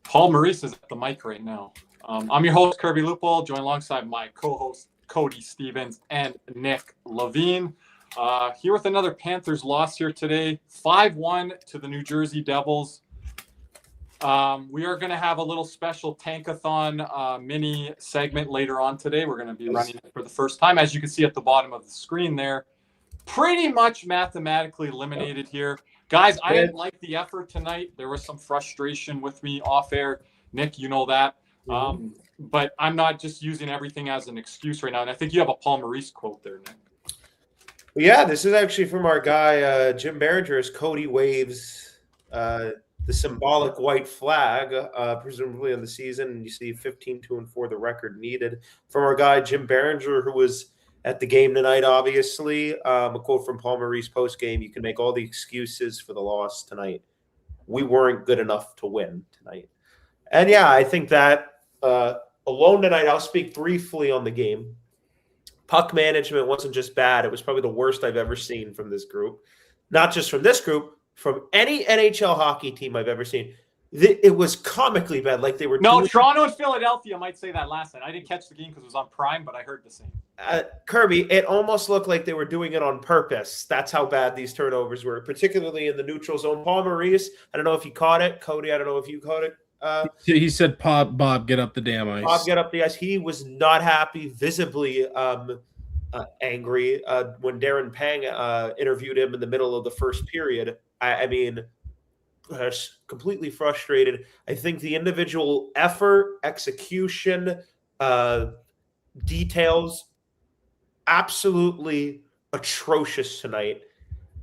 Paul Maurice is at the mic right now. I'm your host, Kirby Lupol, joined alongside my co-host, Cody Stevens and Nick Levine. Here with another Panthers loss here today, 5-1 to the New Jersey Devils. We are going to have a little special Tankathon mini segment later on today. We're going to be running it for the first time. As you can see at the bottom of the screen there, pretty much mathematically eliminated here. Guys, I didn't like the effort tonight. There was some frustration with me off air. Nick, you know that. But I'm not just using everything as an excuse right now. And I think you have a Paul Maurice quote there, Nick. Yeah, this is actually from our guy, Jim Biringer, as Cody waves the symbolic white flag, presumably on the season. And you see 15-4, the record needed. From our guy, Jim Biringer, who was at the game tonight, obviously. A quote from Paul Maurice post-game: "You can make all the excuses for the loss tonight. We weren't good enough to win tonight." And yeah, I think that alone tonight, I'll speak briefly on the game. Puck management wasn't just bad. It was probably the worst I've ever seen from this group. Not just from this group, from any NHL hockey team I've ever seen. It was comically bad. Like they were. No, Toronto and Philadelphia might say that last night. I didn't catch the game because it was on Prime, but I heard the same. Kirby, it almost looked like they were doing it on purpose. That's how bad these turnovers were, particularly in the neutral zone. Paul Maurice, I don't know if you caught it. Cody, I don't know if you caught it. He said, Bob, get up the damn ice. Bob, get up the ice. He was not happy, visibly angry when Darren Pang interviewed him in the middle of the first period. I mean, completely frustrated. I think the individual effort, execution, details, absolutely atrocious tonight.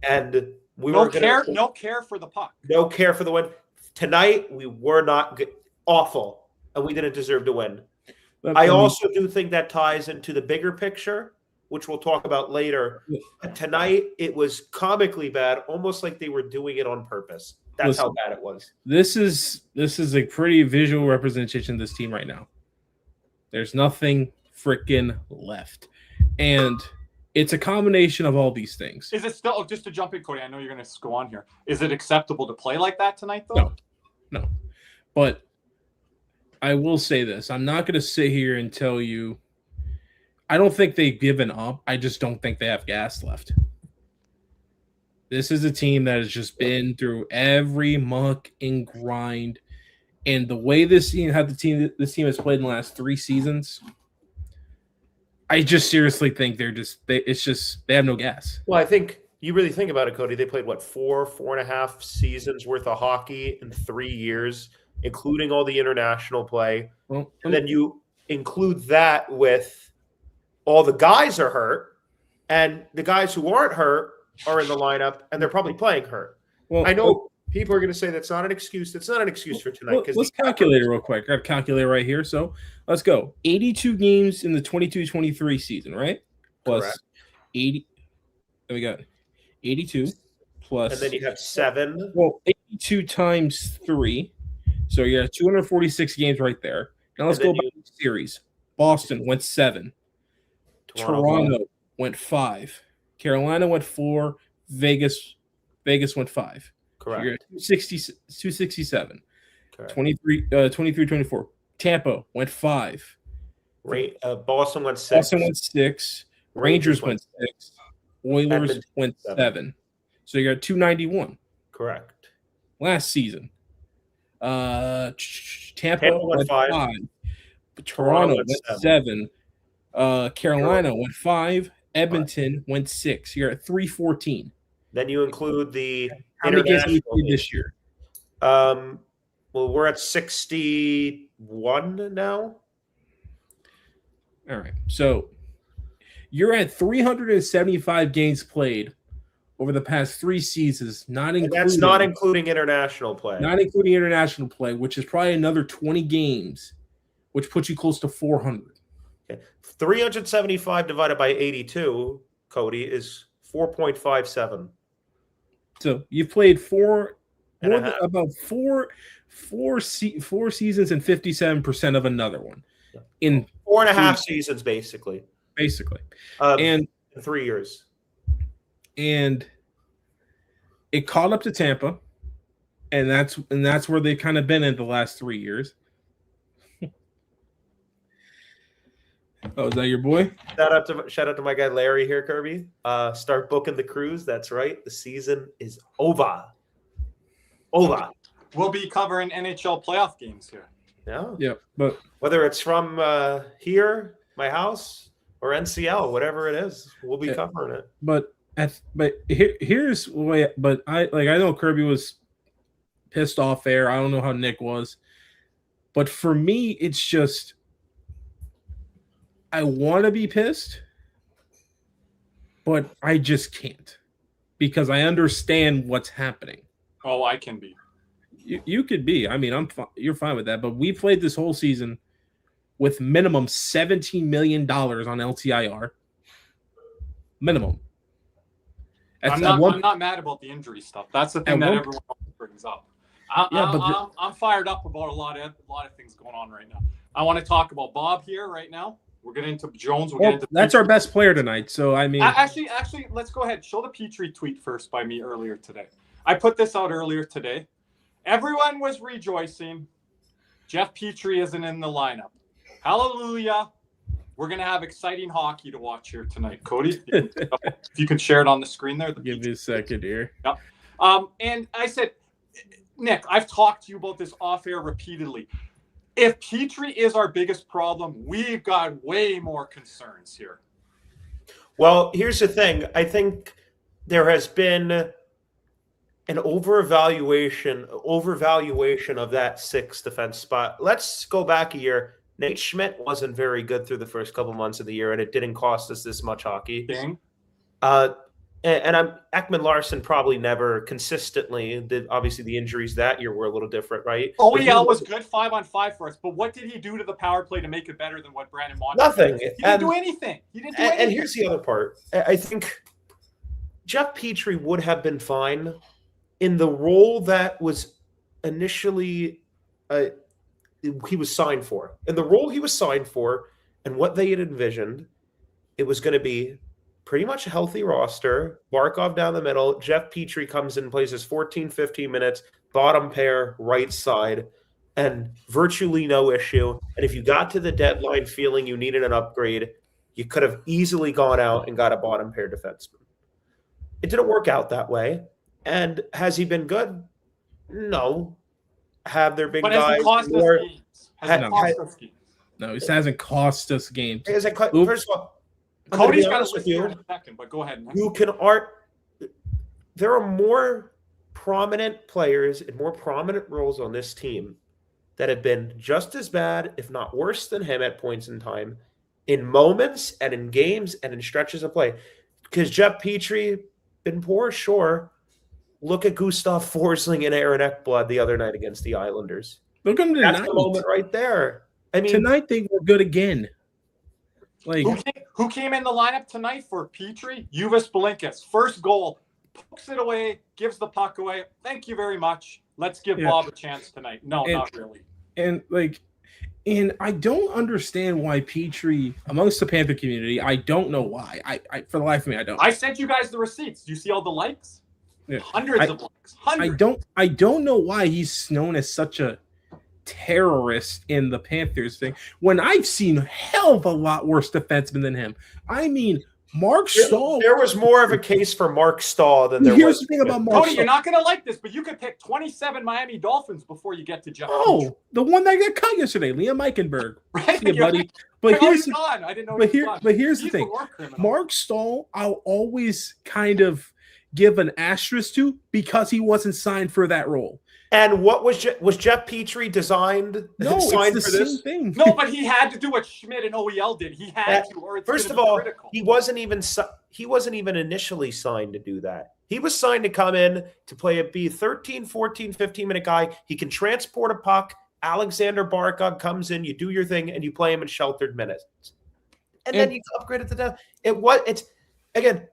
And we no care for the puck. No care for the win. Tonight, we were not good, awful, and we didn't deserve to win. I also do think that ties into the bigger picture, which we'll talk about later. Tonight, it was comically bad, almost like they were doing it on purpose. That's how bad it was. This is a pretty visual representation of this team right now. There's nothing freaking left. And it's a combination of all these things. Is it still, just to jump in, Cody, I know you're going to go on here. Is it acceptable to play like that tonight, though? No. But I will say this. I'm not going to sit here and tell you I don't think they've given up. I just don't think they have gas left. This is a team that has just been through every muck and grind. And the way this team has played in the last 3 seasons, I just seriously think they have no gas. Well, I think you really think about it, Cody. They played, 4.5 seasons worth of hockey in 3 years, including all the international play. And then you include that with all the guys are hurt, and the guys who aren't hurt are in the lineup, and they're probably playing hurt. Well, I know people are going to say that's not an excuse. That's not an excuse for tonight. Let's calculate it real quick. I have a calculator right here. So let's go. 82 games in the 22-23 season, right? Plus correct. 80. We got 82 plus. And then you have 7. Well, 82 times 3. So you got 246 games right there. Now let's go back to the series. Boston went 7. Toronto went 5. Carolina went 4. Vegas went 5. Correct. You're at 267. Correct. 23-24. Tampa went 5. Boston went 6. Boston went 6. Rangers went 6. Oilers went 7. So you got 291. Correct. Last season. Tampa went 5. Toronto went 7. Carolina went 5. Edmonton went 6. You're at 314. Then you include the how many games have we played this year? Well, we're at 61 now. All right. So you're at 375 games played over the past 3 seasons, that's not including international play. Not including international play, which is probably another 20 games, which puts you close to 400. Okay. 375 divided by 82, Cody, is 4.57. So you've played about four seasons and 57% of another one in 4.5 seasons, basically. And 3 years. And it caught up to Tampa, and that's where they've kind of been in the last 3 years. Oh, is that your boy? Shout out to my guy Larry here, Kirby. Start booking the cruise. That's right. The season is over. Over. We'll be covering NHL playoff games here. Yeah. But whether it's from here, my house, or NCL, whatever it is, we'll be covering it. But here's the way. But I know Kirby was pissed off there. I don't know how Nick was, but for me, it's just I want to be pissed, but I just can't because I understand what's happening. Oh, I can be. You could be. I mean, you're fine with that. But we played this whole season with minimum $17 million on LTIR. Minimum. I'm not mad about the injury stuff. That's the thing that everyone brings up. I'm fired up about a lot of things going on right now. I want to talk about Bob here right now. We're getting into Jones. That's our best player tonight. So I mean, actually, let's go ahead. Show the Petry tweet first by me earlier today. I put this out earlier today. Everyone was rejoicing. Jeff Petry isn't in the lineup. Hallelujah. We're going to have exciting hockey to watch here tonight. Cody, if you can share it on the screen there. Give me a second here. Yep. And I said, Nick, I've talked to you about this off air repeatedly. If Petry is our biggest problem, we've got way more concerns here. Well, here's the thing. I think there has been an overvaluation of that sixth defense spot. Let's go back a year. Nate Schmidt wasn't very good through the first couple months of the year, and it didn't cost us this much hockey. Dang. Ekman Larson probably never consistently did. Obviously, the injuries that year were a little different, right? OEL was good 5-on-5 for us, but what did he do to the power play to make it better than what Brandon Montour Nothing. did? He didn't do anything. And here's the other part. I think Jeff Petry would have been fine in the role that was initially he was signed for. In the role he was signed for and what they had envisioned, it was going to be pretty much a healthy roster. Barkov down the middle. Jeff Petry comes in and plays his 14, 15 minutes, bottom pair, right side, and virtually no issue. And if you got to the deadline feeling you needed an upgrade, you could have easily gone out and got a bottom pair defenseman. It didn't work out that way. And has he been good? No. Have there been guys more? No, it hasn't cost us games. First of all, Cody's got to listen here in a second, but go ahead. There are more prominent players in more prominent roles on this team that have been just as bad, if not worse than him at points in time, in moments and in games and in stretches of play. Because Jeff Petry been poor, sure. Look at Gustav Forsling and Aaron Ekblad the other night against the Islanders. Look at them tonight. That's the moment right there. I mean, tonight they were good again. Like who came in the lineup tonight for Petry? Juvis Belinkas. First goal, pokes it away, gives the puck away. Thank you very much. Let's give Bob a chance tonight. No, not really. And I don't understand why Petry, amongst the Panther community, I don't know why. I for the life of me, I don't. I sent you guys the receipts. Do you see all the likes? Yeah. Hundreds of likes. Hundreds. I don't know why he's known as such a terrorist in the Panthers thing when I've seen a hell of a lot worse defensemen than him. I mean, Mark Stahl. There was more of a case for Mark Stahl than there was. Here's the thing about Mark Stahl. You're not going to like this, but you could pick 27 Miami Dolphins before you get to Jeff. Oh, the one that got cut yesterday, Liam Eichenberg. Right, see you, buddy. But here's I didn't know. But here's the thing. Mark Stahl, I'll always kind of give an asterisk to because he wasn't signed for that role. And what was Jeff Petry designed? No, signed it's the for same this? thing. No, but he had to do what Schmidt and OEL did. He had to. Or it's first of all, critical. he wasn't even initially signed to do that. He was signed to come in to be a 13, 14, 15-minute guy. He can transport a puck. Alexander Barkov comes in, you do your thing, and you play him in sheltered minutes. And then you upgrade it to death. Again,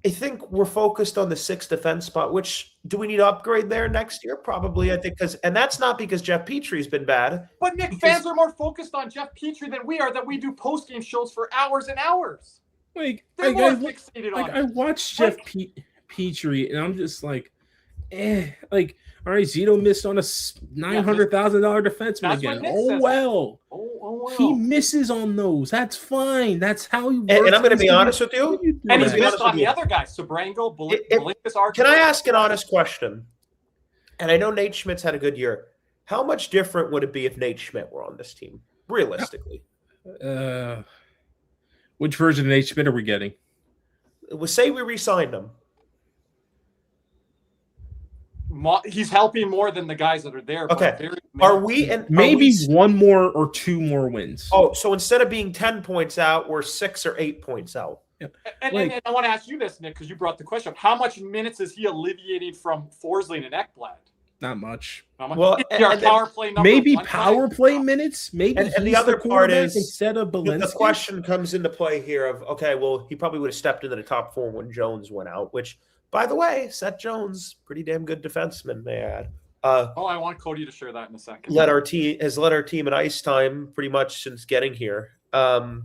I think we're focused on the sixth defense spot, which do we need to upgrade there next year? Probably, I think, and that's not because Jeff Petry's been bad. But Nick, fans are more focused on Jeff Petry than we are, that we do post-game shows for hours and hours. Like, they're more fixated on I watched Jeff Petry, and I'm just like, Like, All right, Zito missed on a $900,000 defenseman That's again. what Nick Oh says. well. Oh, well. He misses on those. That's fine. That's how he works. And I'm going to be honest with you. And he's be missed honest on with the you. other guys. Sabrango, Belinkus, Can I ask an honest question? And I know Nate Schmidt's had a good year. How much different would it be if Nate Schmidt were on this team, realistically? Which version of Nate Schmidt are we getting? Say we re-signed him. He's helping more than the guys that are there. Okay. Maybe one more or two more wins? Oh, so instead of being 10 points out, we're 6 or 8 points out. Yeah. And I want to ask you this, Nick, because you brought the question up. How much minutes is he alleviating from Forsling and Ekblad? Not much. Well, power play maybe power play minutes. Maybe and the other part is instead of Belinski. The question comes into play here of okay, well, he probably would have stepped into the top 4 when Jones went out. Which, by the way, Seth Jones, pretty damn good defenseman, may I add. I want Cody to share that in a second. Has led our team in ice time pretty much since getting here, and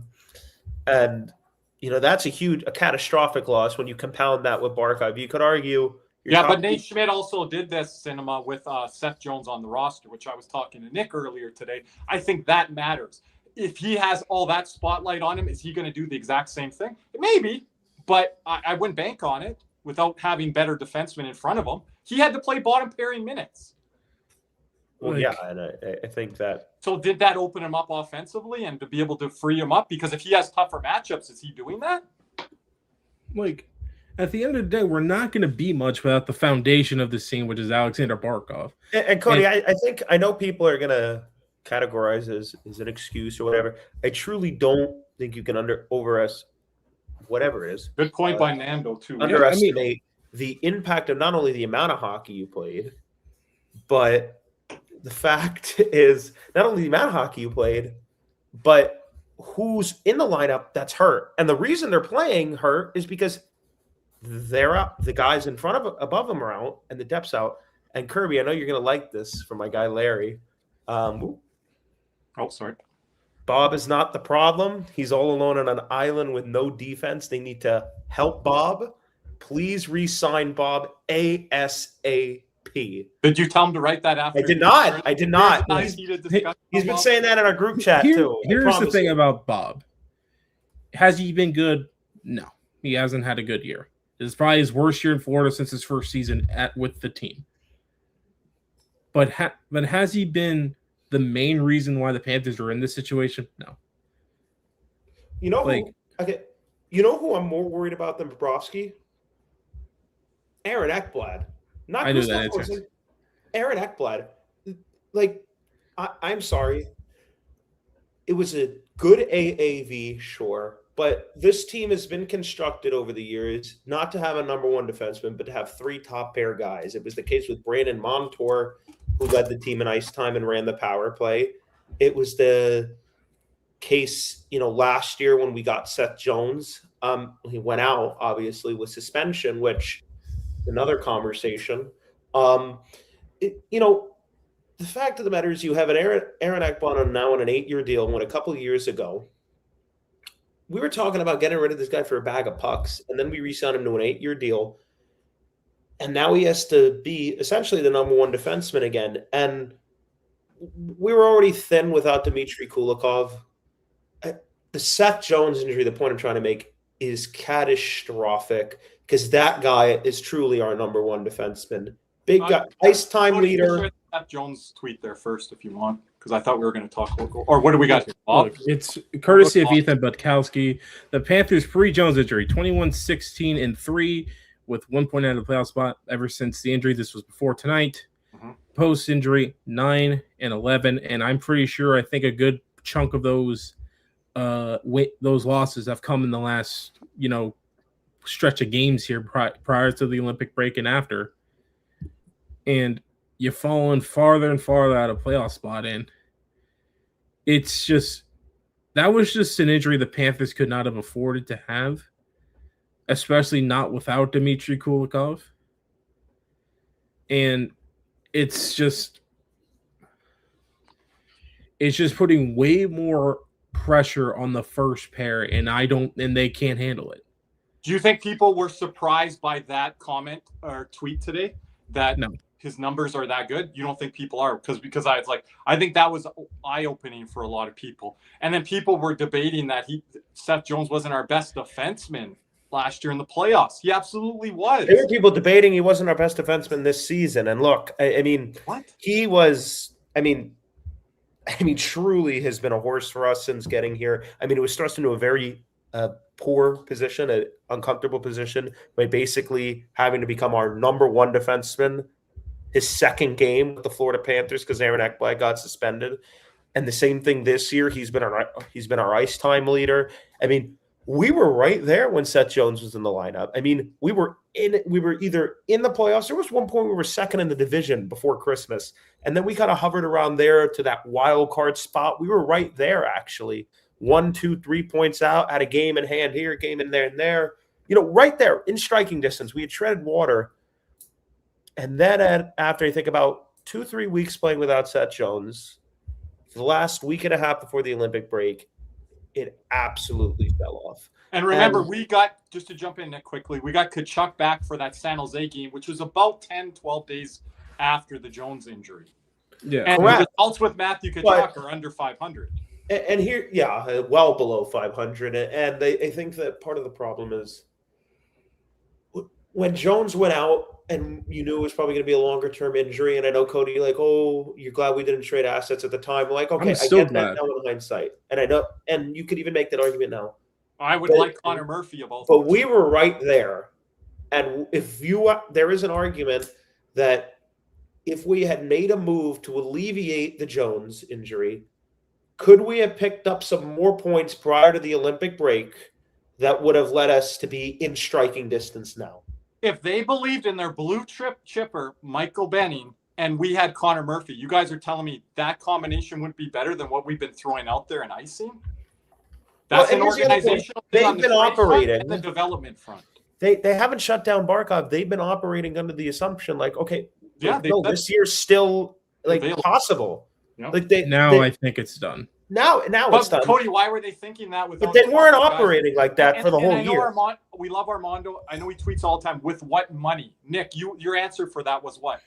that's a catastrophic loss when you compound that with Barkov. You could argue. But Nate Schmidt also did this cinema with Seth Jones on the roster, which I was talking to Nick earlier today. I think that matters. If he has all that spotlight on him, is he going to do the exact same thing? Maybe, but I wouldn't bank on it without having better defensemen in front of him. He had to play bottom pairing minutes. Well, and I think that. So did that open him up offensively and to be able to free him up? Because if he has tougher matchups, is he doing that? At the end of the day, we're not going to be much without the foundation of the scene, which is Alexander Barkov. And Cody, I know people are going to categorize as an excuse or whatever. I truly don't think you can whatever it is. Good point by Nando, too. Underestimate the impact of not only the amount of hockey you played, but the fact is not only the amount of hockey you played, but who's in the lineup that's hurt. And the reason they're playing hurt is because they're out. The guys above them are out, and the depth's out. And Kirby, I know you're going to like this from my guy Larry. Sorry. Bob is not the problem. He's all alone on an island with no defense. They need to help Bob. Please re-sign Bob ASAP. Did you tell him to write that after? I did not. He's been saying that in our group chat, too. Here's the thing about Bob. Has he been good? No. He hasn't had a good year. It's probably his worst year in Florida since his first season with the team. But has he been the main reason why the Panthers are in this situation? No. You know who I'm more worried about than Bobrovsky? Aaron Ekblad. Not Gustav Forsling. Aaron Ekblad. I'm sorry. It was a good AAV, sure. But this team has been constructed over the years not to have a number one defenseman, but to have 3 top pair guys. It was the case with Brandon Montour, who led the team in ice time and ran the power play. It was the case, last year when we got Seth Jones. He went out, obviously, with suspension, which another conversation. The fact of the matter is you have an Aaron Ekblad now on an 8-year deal when a couple of years ago, we were talking about getting rid of this guy for a bag of pucks, and then we re-signed him to an 8-year deal. And now he has to be essentially the number one defenseman again. And we were already thin without Dmitry Kulikov. The Seth Jones injury, the point I'm trying to make, is catastrophic because that guy is truly our number one defenseman. Big guy, ice time leader. Seth Jones tweet there first if you want, because I thought we were going to talk local. Or what do we got here, Bob? It's courtesy of Ethan Butkowski. The Panthers pre-Jones injury, 21-16-3 with 1 point out of the playoff spot ever since the injury. This was before tonight. Mm-hmm. Post-injury, 9-11. And I'm pretty sure I think a good chunk of those losses have come in the last, stretch of games here prior to the Olympic break and after. And you're falling farther and farther out of playoff spot in. It's just that was just an injury the Panthers could not have afforded to have, especially not without Dmitry Kulikov. And it's just putting way more pressure on the first pair, and they can't handle it. Do you think people were surprised by that comment or tweet today? That no. his numbers are that good? You don't think people are? Because I think that was eye-opening for a lot of people. And then people were debating that Seth Jones wasn't our best defenseman last year in the playoffs. He absolutely was. There were people debating he wasn't our best defenseman this season. And look, I mean, what? He was, I mean, truly has been a horse for us since getting here. I mean, it was thrust into a very poor position, an uncomfortable position by basically having to become our number one defenseman his second game with the Florida Panthers because Aaron Ekblad got suspended. And the same thing this year. He's been our ice time leader. I mean, we were right there when Seth Jones was in the lineup. I mean, we were either in the playoffs. There was one point we were second in the division before Christmas. And then we kind of hovered around there to that wild card spot. We were right there, actually. 1, 2, 3 points out, had a game in hand here, a game in there and there. You know, right there in striking distance. We had treaded water. And then after I think about 2-3 weeks playing without Seth Jones, the last week and a half before the Olympic break, it absolutely fell off. And remember, we got, just to jump in quickly, we got Tkachuk back for that San Jose game, which was about 10, 12 days after the Jones injury. Yeah, and correct. the results with Matthew Tkachuk are under 500. And here, yeah, well below 500. And I think that part of the problem is when Jones went out, and you knew it was probably going to be a longer-term injury. And I know, Cody, like, oh, you're glad we didn't trade assets at the time. Like, okay, I get that now in hindsight. And I know, and you could even make that argument now. I would like Connor Murphy about that. But we were right there. And if there is an argument that if we had made a move to alleviate the Jones injury, could we have picked up some more points prior to the Olympic break that would have led us to be in striking distance now? If they believed in their blue chipper, Michael Benning, and we had Connor Murphy, you guys are telling me that combination wouldn't be better than what we've been throwing out there in icing? That's an organizational thing on the operating and the development front. They haven't shut down Barkov. They've been operating under the assumption like, okay, yeah, this year's still like possible. Yep. Like I think it's done. Now it's done. Cody, why were they thinking that? But they weren't operating like that for the whole year. We love Armando. I know he tweets all the time. With what money? Nick, your answer for that was what?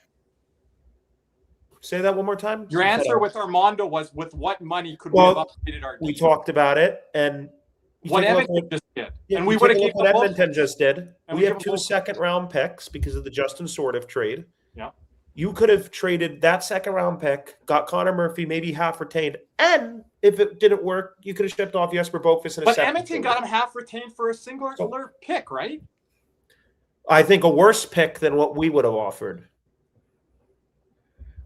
Say that one more time. Your answer with Armando was, with what money could we have upgraded our team? We talked about it, and what Edmonton just did. Yeah, and we would have given what Edmonton just did. We have 2 second-round picks because of the Justin Sordiff trade. Yeah. You could have traded that second-round pick, got Connor Murphy, maybe half retained, and if it didn't work, you could have shipped off Jesper Boqvist in a second. But Edmonton got him half retained for a singular pick, right? I think a worse pick than what we would have offered.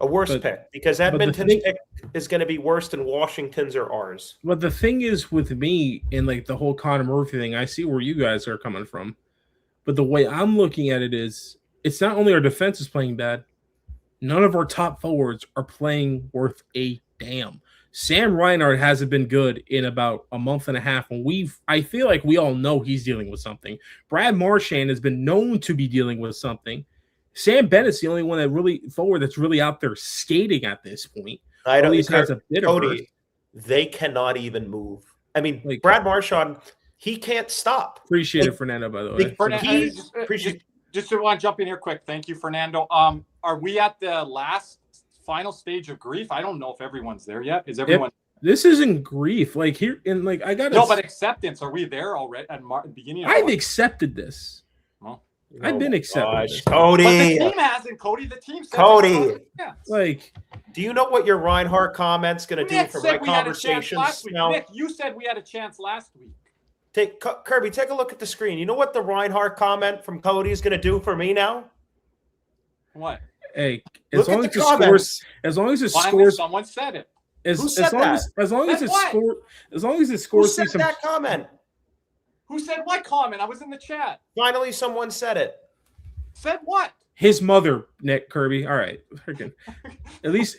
A worse pick, because Edmonton's pick is going to be worse than Washington's or ours. But the thing is with me and like the whole Connor Murphy thing, I see where you guys are coming from. But the way I'm looking at it is, it's not only our defense is playing bad, none of our top forwards are playing worth a damn. Sam Reinhart hasn't been good in about a month and a half, and I feel like we all know he's dealing with something. Brad Marchand has been known to be dealing with something. Sam Bennett's the only one that's really out there skating at this point. I don't has a bit of hurt. They cannot even move. I mean, like, Brad Marchand, he can't stop. Appreciate it, Fernando, by the way. Just want to jump in here quick. Thank you, Fernando. Are we at the final stage of grief? I don't know if everyone's there yet. Is everyone? This isn't grief. Like here, and like I got no, but acceptance. Are we there already at the beginning? I've accepted this. Well, I've been accepted. Cody, but the team hasn't. Cody, the team said Cody. Like, do you know what your Reinhart comment's going to do for my conversations? Nick, you said we had a chance last week. Kirby, take a look at the screen. You know what the Reinhart comment from Cody is going to do for me now? What? Hey, as long as it scores, someone said it. As long as it scores me some that comment. Who said what comment? I was in the chat. Finally, someone said it. Said what? His mother, Nick Kirby. All right, freaking. At least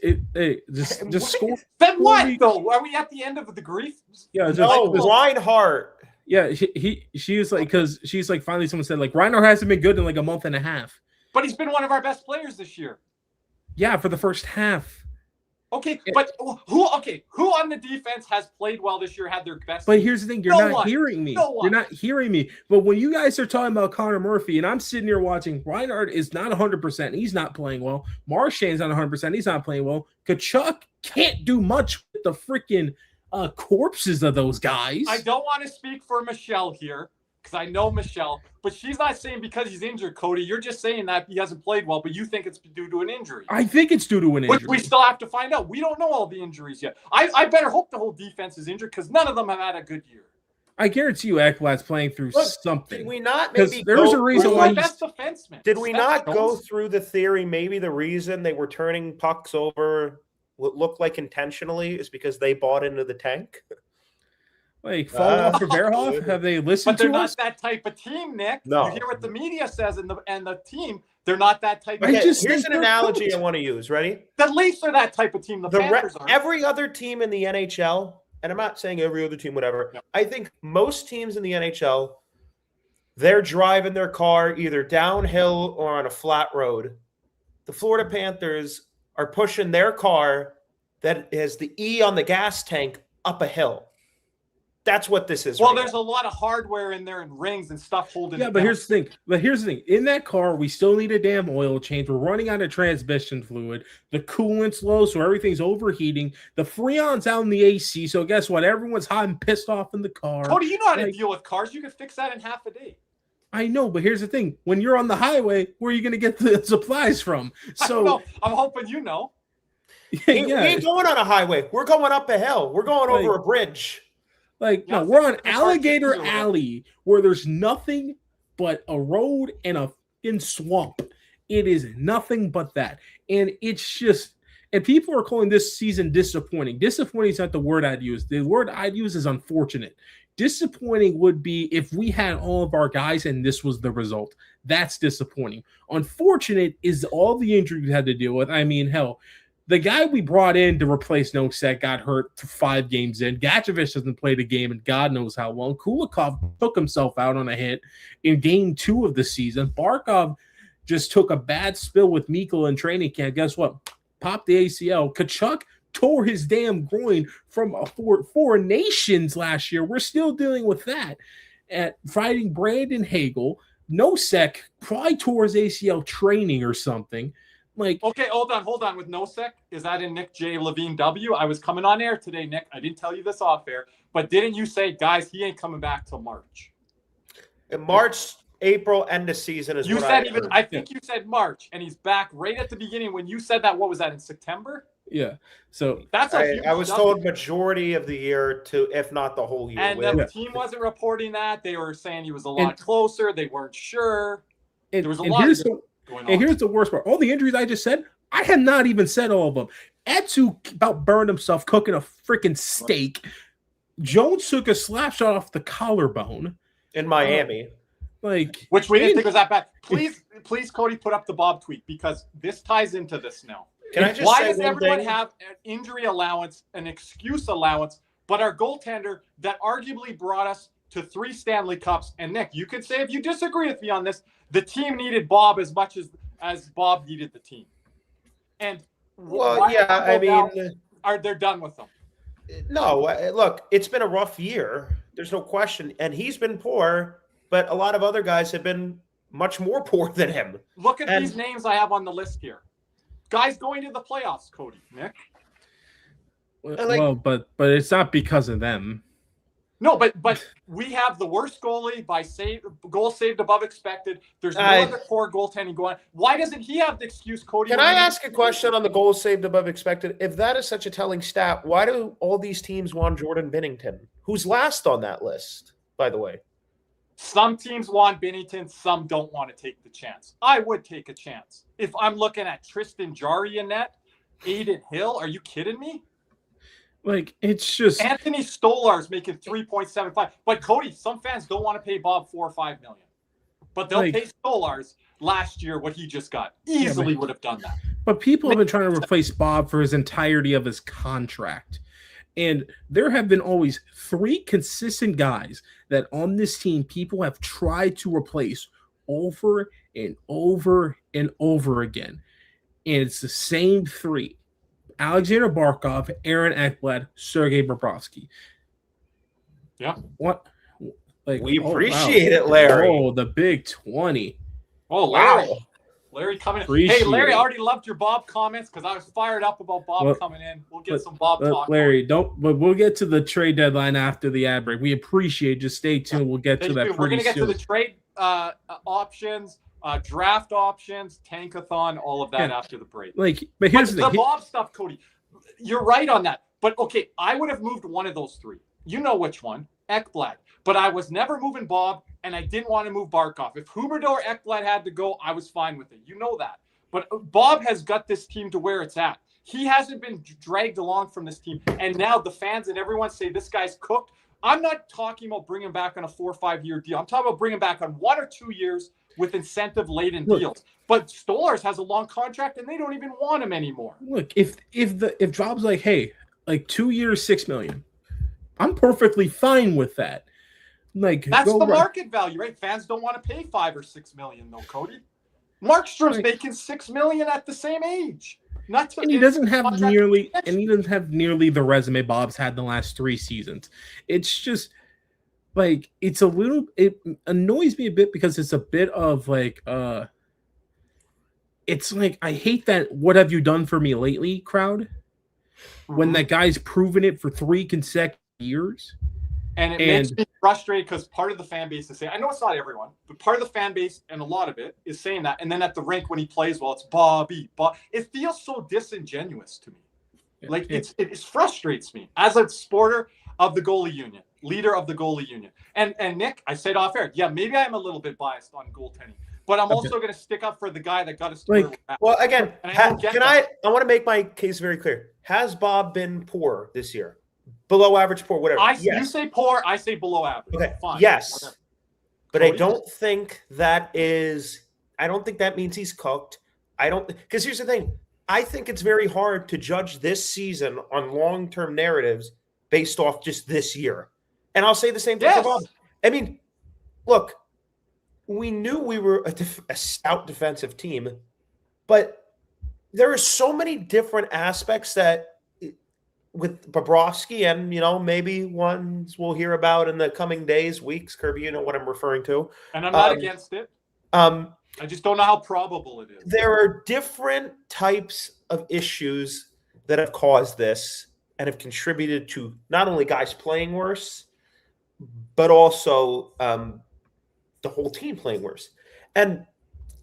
just score. Said what though? Are we at the end of the grief? Yeah, Reinhart. Yeah, she was like, because she's like, finally someone said like Reinhart hasn't been good in like a month and a half. But he's been one of our best players this year. Yeah, for the first half. Okay, but who on the defense has played well this year, had their best? But here's the thing, you're not hearing me. No one. You're not hearing me. But when you guys are talking about Connor Murphy, and I'm sitting here watching, Reinhardt is not 100%. He's not playing well. Marchand's not 100%. He's not playing well. Kachuk can't do much with the freaking corpses of those guys. I don't want to speak for Michelle here, because I know Michelle, but she's not saying because he's injured, Cody. You're just saying that he hasn't played well, but you think it's due to an injury. I think it's due to an injury. Which we still have to find out. We don't know all the injuries yet. I better hope the whole defense is injured, because none of them have had a good year. I guarantee you Ekblad's playing through something. Did we not maybe there was a reason why best defenseman. Did we not go through the theory maybe the reason they were turning pucks over what looked like intentionally is because they bought into the tank? Like, fall off for Verhoff? Have they listened to us? But they're not that type of team, Nick. No. You hear what the media says, and the team, they're not that type of team. Just here's an analogy I want to use. Ready? The Leafs are that type of team. The Panthers are. Every other team in the NHL, and I'm not saying every other team, whatever. No. I think most teams in the NHL, they're driving their car either downhill or on a flat road. The Florida Panthers are pushing their car that has the E on the gas tank up a hill. That's what this is. Well, there's a lot of hardware in there and rings and stuff holding. Yeah, but here's the thing. In that car, we still need a damn oil change. We're running out of transmission fluid. The coolant's low, so everything's overheating. The Freon's out in the AC, so guess what? Everyone's hot and pissed off in the car. Cody, you know how to deal with cars. You can fix that in half a day. I know, but here's the thing. When you're on the highway, where are you going to get the supplies from? So I'm hoping you know. We ain't going on a highway. We're going up a hill. We're going over a bridge. No, we're on Alligator Alley where there's nothing but a road and a fucking swamp. It is nothing but that. And it's just, and people are calling this season disappointing. Disappointing is not the word I'd use. The word I'd use is unfortunate. Disappointing would be if we had all of our guys and this was the result. That's disappointing. Unfortunate is all the injuries we had to deal with. I mean, hell, the guy we brought in to replace Nosek got hurt 5 games in. Gatchevich hasn't played a game in God knows how long. Kulikov took himself out on a hit in game 2 of the season. Barkov just took a bad spill with Mikkel in training camp. Guess what? Popped the ACL. Kachuk tore his damn groin from foreign nations last year. We're still dealing with that. At fighting Brandon Hagel, Nosek probably tore his ACL training or something. Okay, hold on. With Nosek, is that in Nick J. Levine W? I was coming on air today, Nick. I didn't tell you this off air, but didn't you say, guys, he ain't coming back till March? In March, April, end of season is you what said. I I think you said March, and he's back right at the beginning. When you said that, what was that, in September? Yeah. So that's I was told majority of the year to, if not the whole year. And the team wasn't reporting that. They were saying he was a lot closer. They weren't sure. There was a lot of going on. And here's the worst part. All the injuries I just said, I had not even said all of them. Etsu about burned himself cooking a freaking steak. Jones took a slap shot off the collarbone. In Miami. Which we didn't think was that bad. Please, Cody, put up the Bob tweet, because this ties into this now. Why does everyone have an injury allowance, an excuse allowance, but our goaltender that arguably brought us to 3 Stanley Cups, and Nick, you could say if you disagree with me on this, the team needed Bob as much as Bob needed the team. And they're done with them. No, look, it's been a rough year. There's no question, and he's been poor, but a lot of other guys have been much more poor than him. Look at these names I have on the list here. Guys going to the playoffs, Cody, Nick. Well, but it's not because of them. No, but we have the worst goalie by goals saved above expected. There's no other core goaltending going on. Why doesn't he have the excuse, Cody? Can I ask a question on the goals saved above expected? If that is such a telling stat, why do all these teams want Jordan Binnington? Who's last on that list, by the way? Some teams want Binnington, some don't want to take the chance. I would take a chance. If I'm looking at Tristan Jarry in net, Aiden Hill, are you kidding me? It's just Anthony Stolar's making 3.75. But Cody, some fans don't want to pay Bob $4 or $5 million. But they'll pay Stolar's last year what he just got. Easily would have done that. But people have been trying to replace Bob for his entirety of his contract. And there have been always 3 consistent guys that on this team people have tried to replace over and over and over again. And it's the same 3. Alexander Barkov, Aaron Ekblad, Sergei Bobrovsky. Yeah. What? Like, We appreciate it, Larry. Oh, the big 20. Oh, Larry. Wow. Larry coming in. Appreciate Hey, Larry, it. I already loved your Bob comments because I was fired up about Bob coming in. We'll get some Bob talk. Larry, but we'll get to the trade deadline after the ad break. We appreciate. Just stay tuned. We'll get to that. We're gonna get to the trade options, draft options, Tankathon, all of that after the break. But here's the thing. Bob stuff, Cody. You're right on that. But okay, I would have moved one of those three. You know which one, Ekblad. But I was never moving Bob, and I didn't want to move Barkov. If Huberdeau or Ekblad had to go, I was fine with it. You know that. But Bob has got this team to where it's at. He hasn't been dragged along from this team. And now the fans and everyone say this guy's cooked. I'm not talking about bringing back on a 4 or 5 year deal. I'm talking about bringing back on 1 or 2 years with incentive-laden deals. But Stolarz has a long contract, and they don't even want him anymore. Look, if Job's like, hey, like 2 years, $6 million, I'm perfectly fine with that. Like that's the market value, right? Fans don't want to pay $5 or $6 million, though, Cody. Markstrom's making $6 million at the same age. And he doesn't have nearly the resume Bob's had the last 3 seasons. It's just like it annoys me a bit because it's a bit of like it's like I hate that "what have you done for me lately" crowd when that guy's proven it for 3 consecutive years. And it makes me frustrated because part of the fan base is saying, I know it's not everyone, but part of the fan base and a lot of it is saying that. And then at the rink when he plays well, it's Bobby. It feels so disingenuous to me. Like it frustrates me as a supporter of the goalie union, leader of the goalie union. And Nick, I said off air, yeah, maybe I'm a little bit biased on goaltending, but I'm also going to stick up for the guy that got us to where we're at. Well, again, I want to make my case very clear. Has Bob been poor this year? Below average, poor, whatever. You say poor, I say below average. Okay, fine. yes. Whatever. But I don't think that means he's cooked. Because here's the thing. I think it's very hard to judge this season on long-term narratives based off just this year. And I'll say the same thing for Bob. I mean, look, we knew we were a stout defensive team, but there are so many different aspects that with Bobrovsky and, maybe ones we'll hear about in the coming days, weeks. Kirby, you know what I'm referring to. And I'm not against it. I just don't know how probable it is. There are different types of issues that have caused this and have contributed to not only guys playing worse, but also the whole team playing worse. And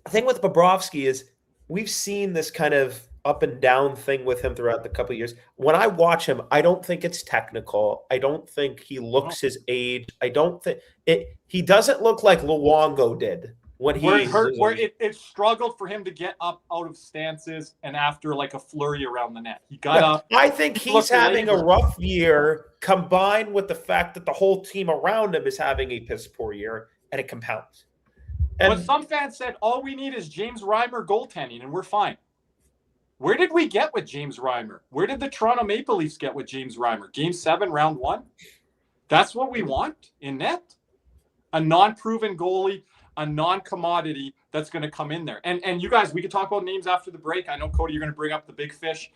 the thing with Bobrovsky is we've seen this kind of up and down thing with him throughout the couple of years. When I watch him, I don't think it's technical. I don't think he looks his age. I don't think he doesn't look like Luongo did when it struggled for him to get up out of stances and after like a flurry around the net. He got up. I think he's having a rough year combined with the fact that the whole team around him is having a piss poor year, and it compounds. But some fans said all we need is James Reimer goaltending and we're fine. Where did we get with James Reimer? Where did the Toronto Maple Leafs get with James Reimer? Game 7, round 1? That's what we want in net? A non-proven goalie, a non-commodity that's going to come in there. And you guys, we could talk about names after the break. I know, Cody, you're going to bring up the big fish.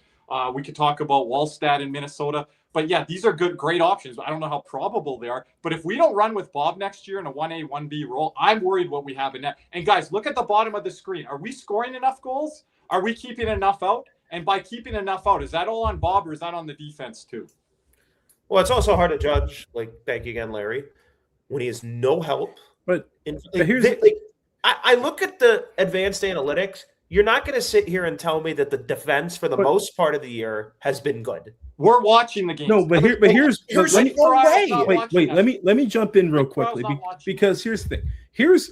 We could talk about Wallstad in Minnesota. But, yeah, these are great options. I don't know how probable they are. But if we don't run with Bob next year in a 1A, 1B role, I'm worried what we have in net. And, guys, look at the bottom of the screen. Are we scoring enough goals? Are we keeping enough out? And by keeping enough out, is that all on Bob or is that on the defense too? Well, it's also hard to judge, thank you again, Larry, when he has no help. But I look at the advanced analytics. You're not going to sit here and tell me that the defense for the most part of the year has been good. We're watching the game. No, but here's let me jump in real quickly because here's the thing. Here's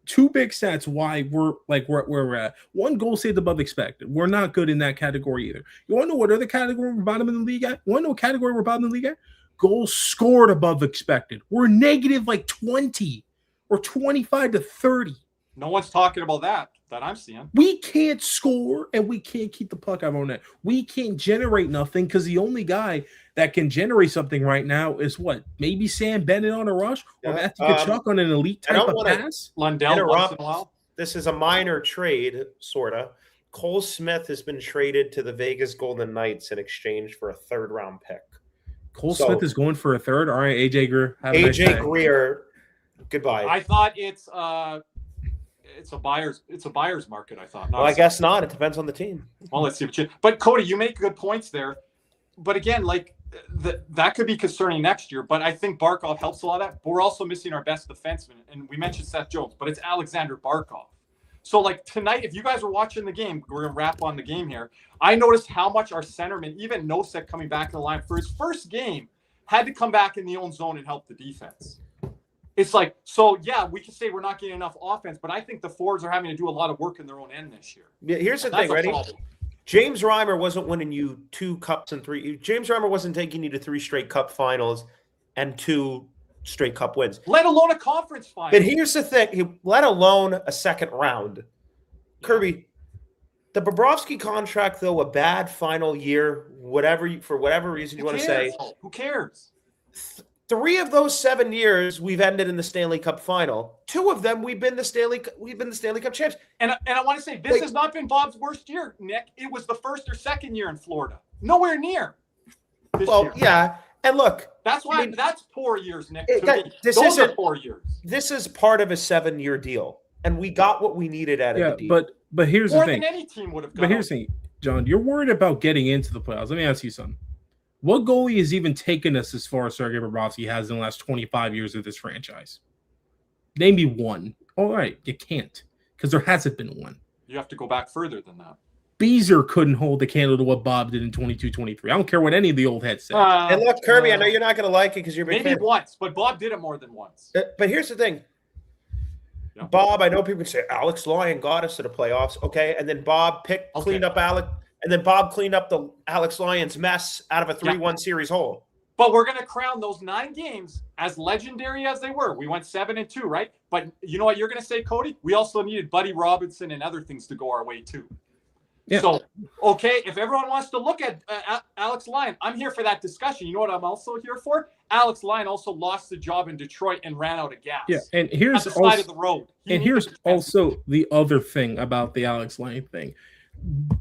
2 big stats why we're at. 1 goal saved above expected. We're not good in that category either. You want to know what other category we're bottom in the league at? You want to know what category we're bottom in the league at? Goals scored above expected. We're negative 20 or 25 to 30. No one's talking about that I'm seeing. We can't score and we can't keep the puck out on net. We can't generate nothing because the only guy that can generate something right now is what? Maybe Sam Bennett on a rush or Matthew Tkachuk on an elite type of pass? Lundell once in a while. This is a minor trade, sort of Cole Smith has been traded to the Vegas Golden Knights in exchange for a 3rd-round pick. Cole Smith is going for a 3rd. All right, AJ Greer. AJ Greer, goodbye. I thought it's a buyer's market. I thought. Well, I guess not. It depends on the team. Well, let's see what you. But Cody, you make good points there. But again, like that could be concerning next year. But I think Barkov helps a lot of that. But we're also missing our best defenseman, and we mentioned Seth Jones, but it's Alexander Barkov. So, like, tonight, if you guys were watching the game, we're going to wrap on the game here. I noticed how much our centerman, even Nosek coming back in the line for his first game, had to come back in the own zone and help the defense. It's like, so, yeah, we can say we're not getting enough offense, but I think the forwards are having to do a lot of work in their own end this year. Yeah, here's the thing, ready? James Reimer wasn't winning you 2 cups and 3. James Reimer wasn't taking you to 3 straight cup finals and 2 straight cup wins. Let alone a conference final. But here's the thing, let alone a 2nd round. Kirby, the Bobrovsky contract, though, a bad final year, for whatever reason you want to say. Who cares? 3 of those 7 years we've ended in the Stanley Cup final. 2 of them we've been the Stanley Cup champs. And I want to say this has not been Bob's worst year, Nick. It was the 1st or 2nd year in Florida. Nowhere near. Well, yeah. And look, that's why that's poor years, Nick. Those are 4 years. This is part of a 7-year deal, and we got what we needed out of the deal. But here's the thing. More than any team would have. But here's the thing, John. You're worried about getting into the playoffs. Let me ask you something. What goalie has even taken us as far as Sergei Bobrovsky has in the last 25 years of this franchise? Name me one. All right, you can't because there hasn't been one. You have to go back further than that. Beezer couldn't hold the candle to what Bob did in 22-23. I don't care what any of the old heads say. And look, Kirby, I know you're not going to like it because you're a big maybe fan. Once, but Bob did it more than once. But here's the thing. Yeah. Bob, I know people say Alex Lyon got us to the playoffs, okay? And then Bob cleaned up Alex, and then Bob cleaned up the Alex Lyon's mess out of a 3-1 series hole. But we're going to crown those 9 games as legendary as they were. We went 7-2, right? But you know what you're going to say, Cody? We also needed Buddy Robinson and other things to go our way too. Yeah. So, okay, if everyone wants to look at Alex Lyon, I'm here for that discussion. You know what I'm also here for? Alex Lyon also lost the job in Detroit and ran out of gas. Yeah, and here's at the side of the road. Here's also the other thing about the Alex Lyon thing.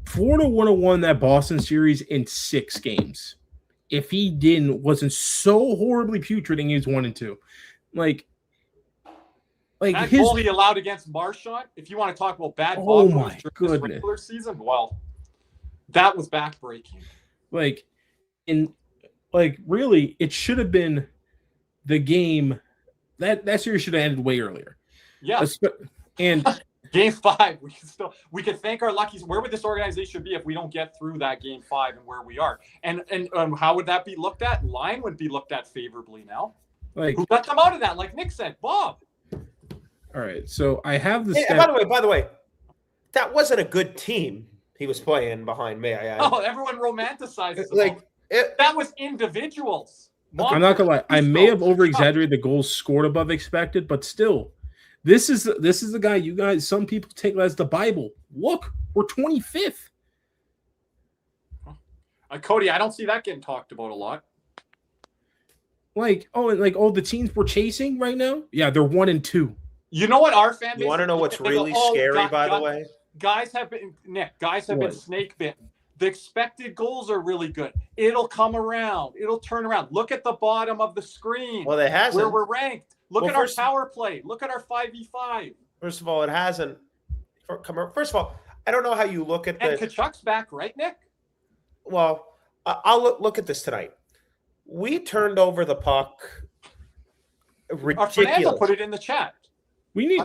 Florida would have won that Boston series in 6 games if he wasn't so horribly putrid in games 1 and 2. Like that goal he allowed against Marchand, if you want to talk about bad oh Bob my during this regular season, well, that was backbreaking. Really, it should have been the game that series should have ended way earlier. Yeah. And Game 5, we could thank our luckies. Where would this organization be if we don't get through that Game 5 and where we are? And how would that be looked at? Line would be looked at favorably now. Who got them out of that? Like Nick said, Bob. All right, so I have the. Hey, by the way, that wasn't a good team he was playing behind me. Everyone romanticizes it. That was individuals. I'm not gonna lie. I may have over-exaggerated the goals scored above expected, but still, this is the guy you guys. Some people take as the Bible. Look, we're 25th. Cody, I don't see that getting talked about a lot. The teams we're chasing right now. Yeah, they're 1 and 2. You know what our fan base? You want to know what's really scary, by the way? Guys have been been snake bitten. The expected goals are really good. It'll come around. It'll turn around. Look at the bottom of the screen. Well, it hasn't. Where we're ranked. Look at our power play. Look at our 5v5. First of all, it hasn't. First of all, I don't know how you look at And Kachuk's back, right, Nick? Well, I'll look at this tonight. We turned over the puck. Ridiculous. Fernando put it in the chat. We need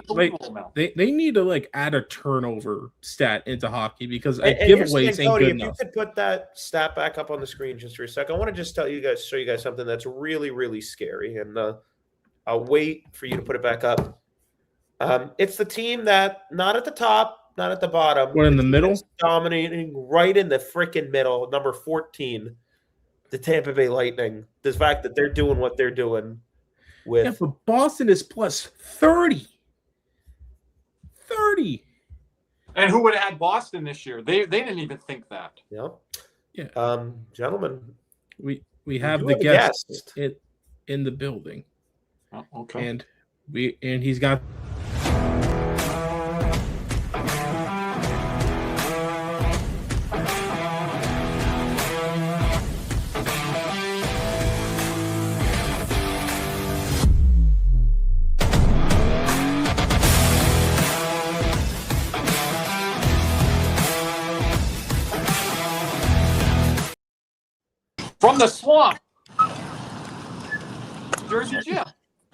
they need to add a turnover stat into hockey because giveaways ain't good enough. If you could put that stat back up on the screen just for a second, I want to just show you guys something that's really, really scary, and I'll wait for you to put it back up. It's the team that not at the top, not at the bottom. We're in the middle, dominating right in the freaking middle. Number 14, the Tampa Bay Lightning. The fact that they're doing what they're doing with but Boston is plus 30. 30. And who would have had Boston this year? They didn't even think that. Yeah. Gentlemen, we have the guest in the building. Oh, okay. And he's got from the swamp, Jersey Jim.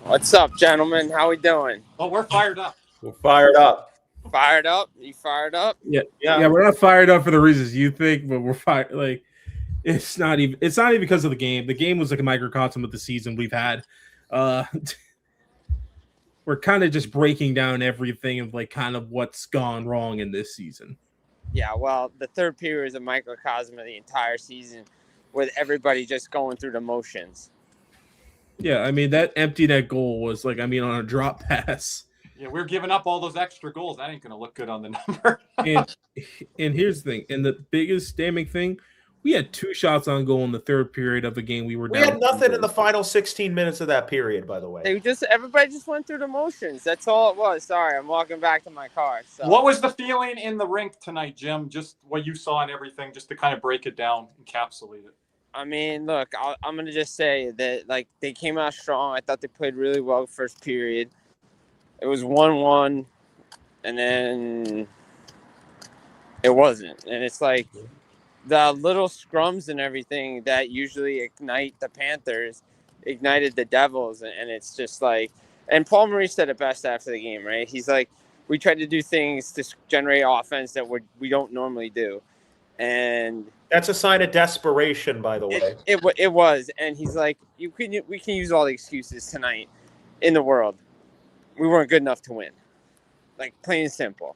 What's up, gentlemen? How we doing? Well, we're fired up. We're fired up. Fired up? You fired up? Yeah. We're not fired up for the reasons you think, but we're fired. Like, it's not even because of the game. The game was like a microcosm of the season we've had. We're kind of just breaking down everything of like kind of what's gone wrong in this season. Yeah, well, the third period is a microcosm of the entire season with everybody just going through the motions. Yeah, I mean, that empty net goal was like, on a drop pass. Yeah, we're giving up all those extra goals. That ain't going to look good on the number. and here's the thing. And the biggest damning thing, we had 2 shots on goal in the third period of the game. We had nothing in the final 16 minutes of that period, by the way. Everybody just went through the motions. That's all it was. Sorry, I'm walking back to my car. So. What was the feeling in the rink tonight, Jim? Just what you saw and everything, just to kind of break it down, encapsulate it. I mean, look, I'm going to just say that, like, they came out strong. I thought they played really well first period. It was 1-1, and then it wasn't. And it's like the little scrums and everything that usually ignite the Panthers ignited the Devils. And it's just like – and Paul Maurice said it best after the game, right? He's like, we tried to do things to generate offense that we don't normally do. And that's a sign of desperation, by the way. It was. And he's like, we can use all the excuses tonight in the world. We weren't good enough to win. Like, plain and simple.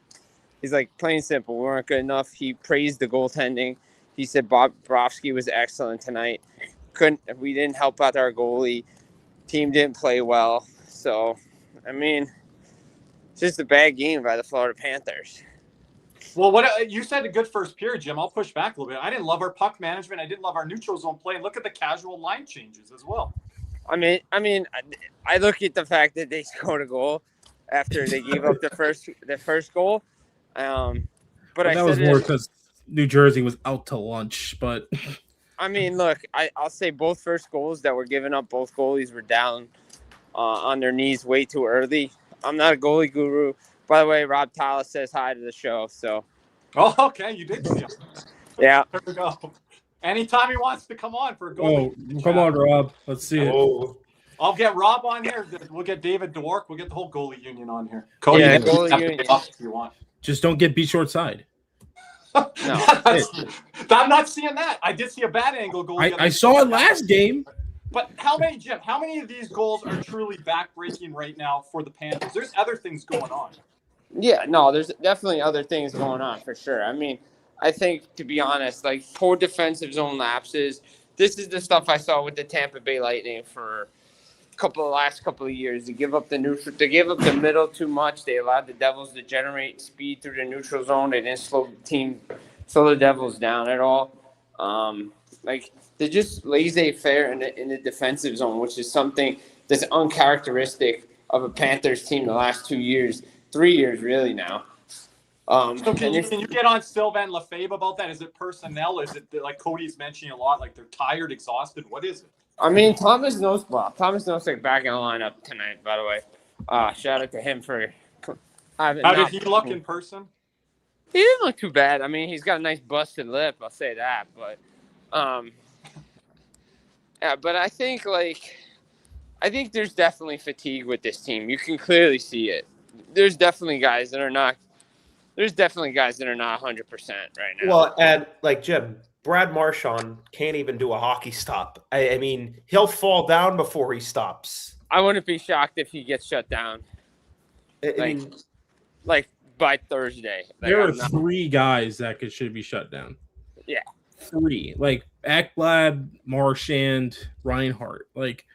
He's like, plain and simple. We weren't good enough. He praised the goaltending. He said Bob Brovsky was excellent tonight. We didn't help out our goalie. Team didn't play well. So, I mean, it's just a bad game by the Florida Panthers. Well, what you said a good first period, Jim. I'll push back a little bit. I didn't love our puck management. I didn't love our neutral zone play. And look at the casual line changes as well. I mean, I look at the fact that they scored a goal after they gave up the first goal. But that was more because New Jersey was out to lunch. But I mean, look, I'll say both first goals that were given up, both goalies were down on their knees way too early. I'm not a goalie guru. By the way, Rob Tyler says hi to the show. So. Oh, okay, you did see him. Yeah. There we go. Anytime he wants to come on for a goal. Oh, come on, Rob. Let's see it. I'll get Rob on here. We'll get David Dwork. We'll get the whole goalie union on here. Cody, yeah, goalie union. If you want. Just don't get beat short side. No. I'm not seeing that. I did see a bad angle goal. I saw it last game. But how many of these goals are truly backbreaking right now for the Panthers? There's other things going on. Yeah, no, there's definitely other things going on for sure. I mean, I think, to be honest, like poor defensive zone lapses. This is the stuff I saw with the Tampa Bay Lightning for last couple of years. They give up the neutral. They gave up the middle too much. They allowed the Devils to generate speed through the neutral zone. They didn't slow the Devils down at all. Like they're just laissez-faire in the defensive zone, which is something that's uncharacteristic of a Panthers team the last 2 years, 3 years really now. So can you get on Sylvain Lefebvre about that? Is it personnel? Is it like Cody's mentioning a lot, like they're tired, exhausted? What is it? I mean, Thomas Nosek back in the lineup tonight, by the way. Shout out to him for How did he look in person? He didn't look too bad. I mean, he's got a nice busted lip, I'll say that. But yeah, but I think there's definitely fatigue with this team. You can clearly see it. There's definitely guys that are not 100% right now. Well, and like Jim, Brad Marchand can't even do a hockey stop. I mean, he'll fall down before he stops. I wouldn't be shocked if he gets shut down. I mean, by Thursday. There are 3 guys that should be shut down. Yeah. 3. Like Ekblad, Marchand, Reinhart. Like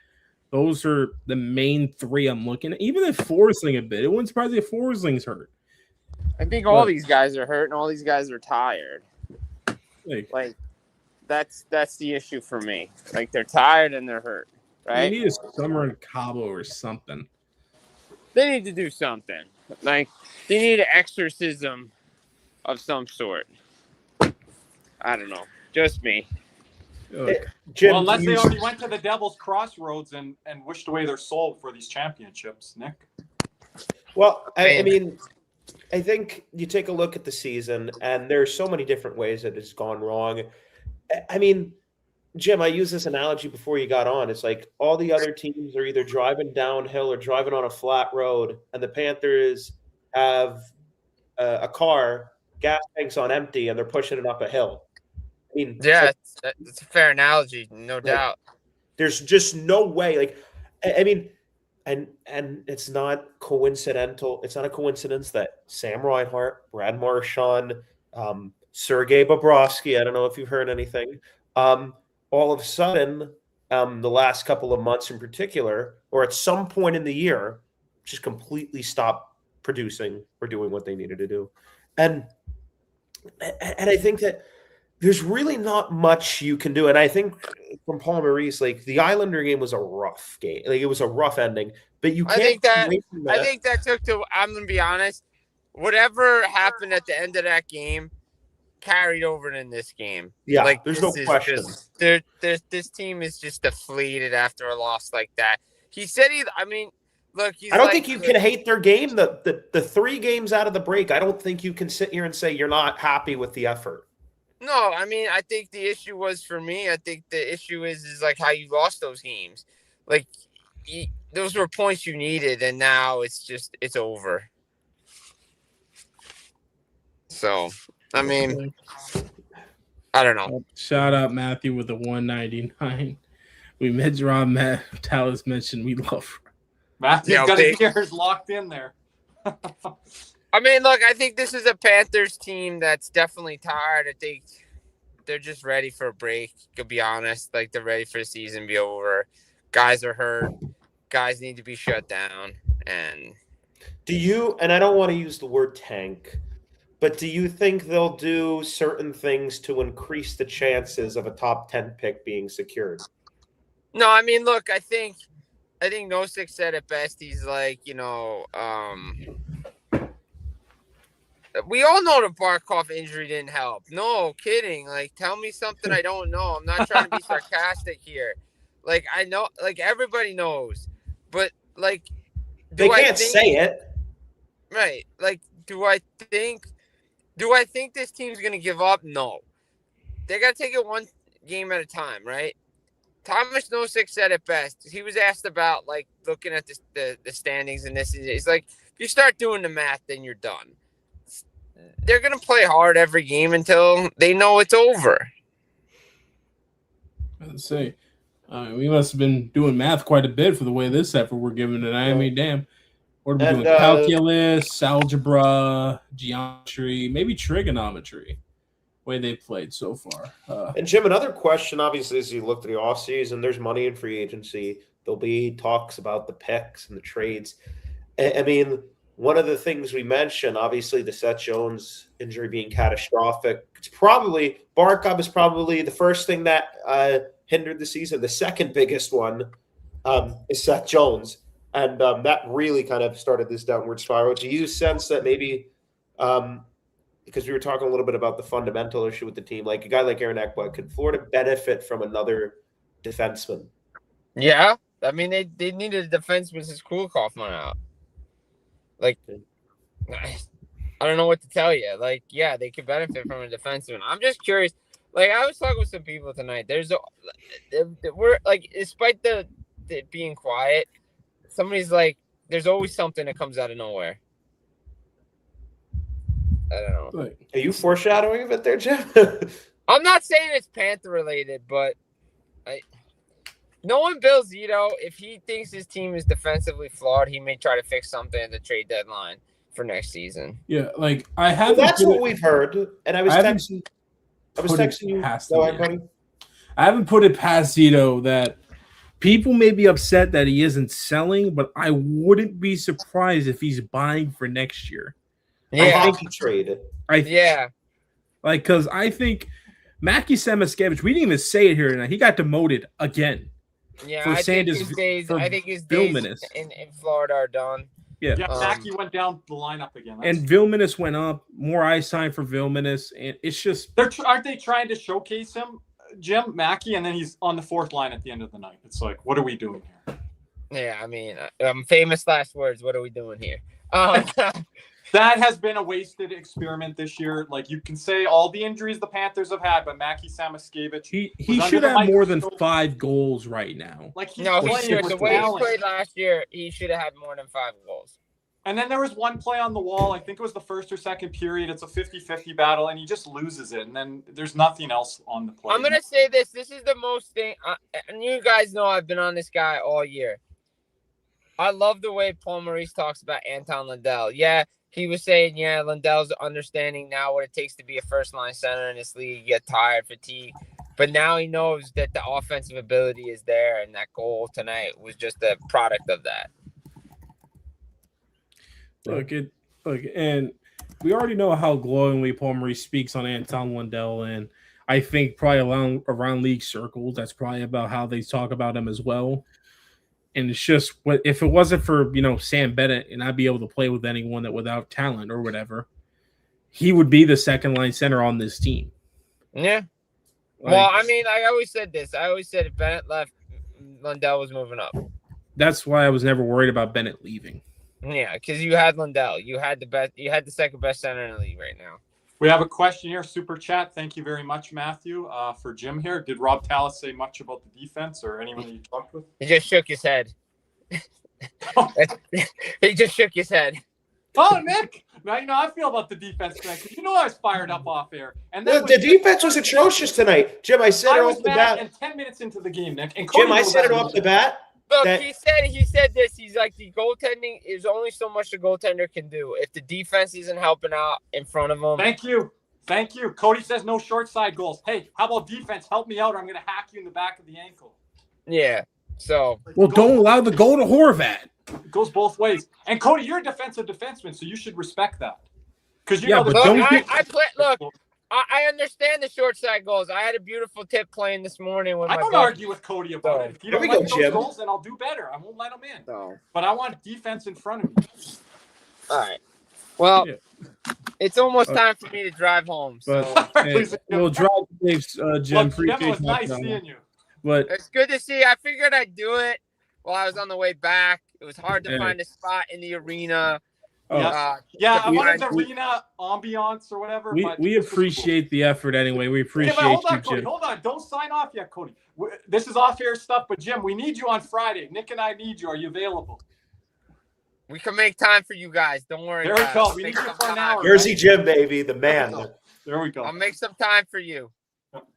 those are the main 3 I'm looking at. Even if Forsling a bit. It wouldn't surprise me if Forsling's hurt. I think all these guys are hurt and all these guys are tired. Like that's the issue for me. Like they're tired and they're hurt. Right? They need a summer in Cabo or something. They need to do something. Like they need an exorcism of some sort. I don't know. Just me. Jim, unless they already went to the Devil's Crossroads and wished away their soul for these championships, Nick. Well, I mean, I think you take a look at the season, and there's so many different ways that it's gone wrong. I mean, Jim, I used this analogy before you got on. It's like all the other teams are either driving downhill or driving on a flat road, and the Panthers have a car, gas tanks on empty, and they're pushing it up a hill. I mean, Yeah, it's a fair analogy, no doubt. There's just no way. Like, I mean, and it's not coincidental. It's not a coincidence that Sam Reinhart, Brad Marchand, Sergei Bobrovsky, I don't know if you've heard anything, all of a sudden, the last couple of months in particular, or at some point in the year, just completely stopped producing or doing what they needed to do. And I think that there's really not much you can do. And I think from Paul Maurice, like the Islander game was a rough game. Like it was a rough ending. But you can't. I think that took to. I'm gonna be honest. Whatever happened at the end of that game carried over in this game. Yeah, like there's no question. This team is just deflated after a loss like that. He said look, I don't think you can hate their game. The 3 games out of the break, I don't think you can sit here and say you're not happy with the effort. No, I mean, I think the issue was for me. I think the issue is like how you lost those games. Like those were points you needed, and now it's over. So, I mean, I don't know. Shout out Matthew with the 199. We met Ron Talis mentioned we love Matthew's got his ears locked in there. I mean, look, I think this is a Panthers team that's definitely tired. I think they're just ready for a break, to be honest. Like, they're ready for the season to be over. Guys are hurt. Guys need to be shut down. And I don't want to use the word tank, but do you think they'll do certain things to increase the chances of a top 10 pick being secured? No, I mean, look, I think Nosek said it best. He's like, we all know the Barkov injury didn't help. No kidding. Like, tell me something I don't know. I'm not trying to be sarcastic here. Like, I know, like, everybody knows. But, like, they can't say it. Right. Like, do I think this team's going to give up? No. They got to take it one game at a time, right? Thomas Nosek said it best. He was asked about, like, looking at the standings and this. He's like, if you start doing the math, then you're done. They're going to play hard every game until they know it's over. Let's say we must have been doing math quite a bit for the way this effort we're giving tonight. I mean, damn. What are we doing? Calculus, algebra, geometry, maybe trigonometry. Way they played so far. And Jim, another question, obviously, as you look at the offseason, there's money in free agency. There'll be talks about the picks and the trades. I mean, one of the things we mentioned, obviously, the Seth Jones injury being catastrophic. Barkov is probably the first thing that hindered the season. The second biggest one is Seth Jones. And that really kind of started this downward spiral. Do you sense that maybe because we were talking a little bit about the fundamental issue with the team, like a guy like Aaron Ekblad, could Florida benefit from another defenseman? Yeah. I mean, they needed a defenseman since Kulikov went out. Like, I don't know what to tell you. Like, yeah, they could benefit from a defenseman. I'm just curious. Like, I was talking with some people tonight. We're like, despite the being quiet, somebody's like, there's always something that comes out of nowhere. I don't know. Are you foreshadowing a bit there, Jim? I'm not saying it's Panther related, but knowing Bill Zito, if he thinks his team is defensively flawed, he may try to fix something at the trade deadline for next season. Yeah, like I have. Well, that's what we've heard, and I was texting you. I haven't put it past Zito that people may be upset that he isn't selling, but I wouldn't be surprised if he's buying for next year. Yeah, I think he traded. Like because I think Mackie Samoskevich, we didn't even say it here tonight. He got demoted again. Yeah, I think his days in Florida are done. Yeah, Mackie went down the lineup again. And Vilmanis went up. More ice time for Vilmanis, and it's just aren't they trying to showcase him, Jim Mackie, and then he's on the fourth line at the end of the night. It's like, what are we doing here? Yeah, I mean, famous last words. What are we doing here? That has been a wasted experiment this year. Like, you can say all the injuries the Panthers have had, but Mackie Samoskevich, he was should under the have more than microscope. 5 goals right now. Like, he's No, he playing should. with The way he talent. played last year, he should have had more than 5 goals. And then there was one play on the wall. I think it was the first or second period. It's a 50-50 battle, and he just loses it. And then there's nothing else on the play. I'm going to say this. This is the most thing. And you guys know I've been on this guy all year. I love the way Paul Maurice talks about Anton Lundell. Yeah, he was saying, Lundell's understanding now what it takes to be a first-line center in this league. You get tired, fatigue. But now he knows that the offensive ability is there, and that goal tonight was just a product of that. Look, and we already know how glowingly Paul Maurice speaks on Anton Lundell, and I think probably around league circles, that's probably about how they talk about him as well. And it's just, if it wasn't for Sam Bennett and I'd be able to play with anyone that without talent or whatever, he would be the second line center on this team. Yeah. Well, I mean, I always said this. I always said if Bennett left, Lundell was moving up. That's why I was never worried about Bennett leaving. Yeah, because you had Lundell. You had the second best center in the league right now. We have a question here, super chat. Thank you very much, Matthew, for Jim here. Did Rob Tallis say much about the defense or anyone that you talked with? He just shook his head. He just shook his head. Oh, Nick! Now you know how I feel about the defense tonight, because I was fired up off air. And The defense was atrocious tonight. Jim, I said it off the bat. And 10 minutes into the game, Nick. And Jim, I said it off the bat. Look, he said this. He's like, the goaltending is only so much the goaltender can do. If the defense isn't helping out in front of him. Thank you. Cody says no short side goals. Hey, how about defense? Help me out or I'm going to hack you in the back of the ankle. Yeah, so. Well, don't allow the goal to Horvat. It goes both ways. And Cody, you're a defensive defenseman, so you should respect that. Because I understand the short side goals. I had a beautiful tip playing this morning with I don't argue with Cody about it. If you don't like those goals, then I'll do better. I won't let them in. No. But I want defense in front of me. All right. Well, it's almost time for me to drive home. So. We'll drive safe, Jim. It was nice seeing you. But it's good to see you. I figured I'd do it while I was on the way back. It was hard to find a spot in the arena. I wanted the arena ambiance or whatever. We appreciate the effort anyway. We appreciate you, Cody. Jim. Hold on. Don't sign off yet, Cody. This is off-air stuff, but Jim, we need you on Friday. Nick and I need you. Are you available? We can make time for you guys. Don't worry. There we go. We need you for an hour. Jersey Jim, baby, the man. There we go. I'll make some time for you.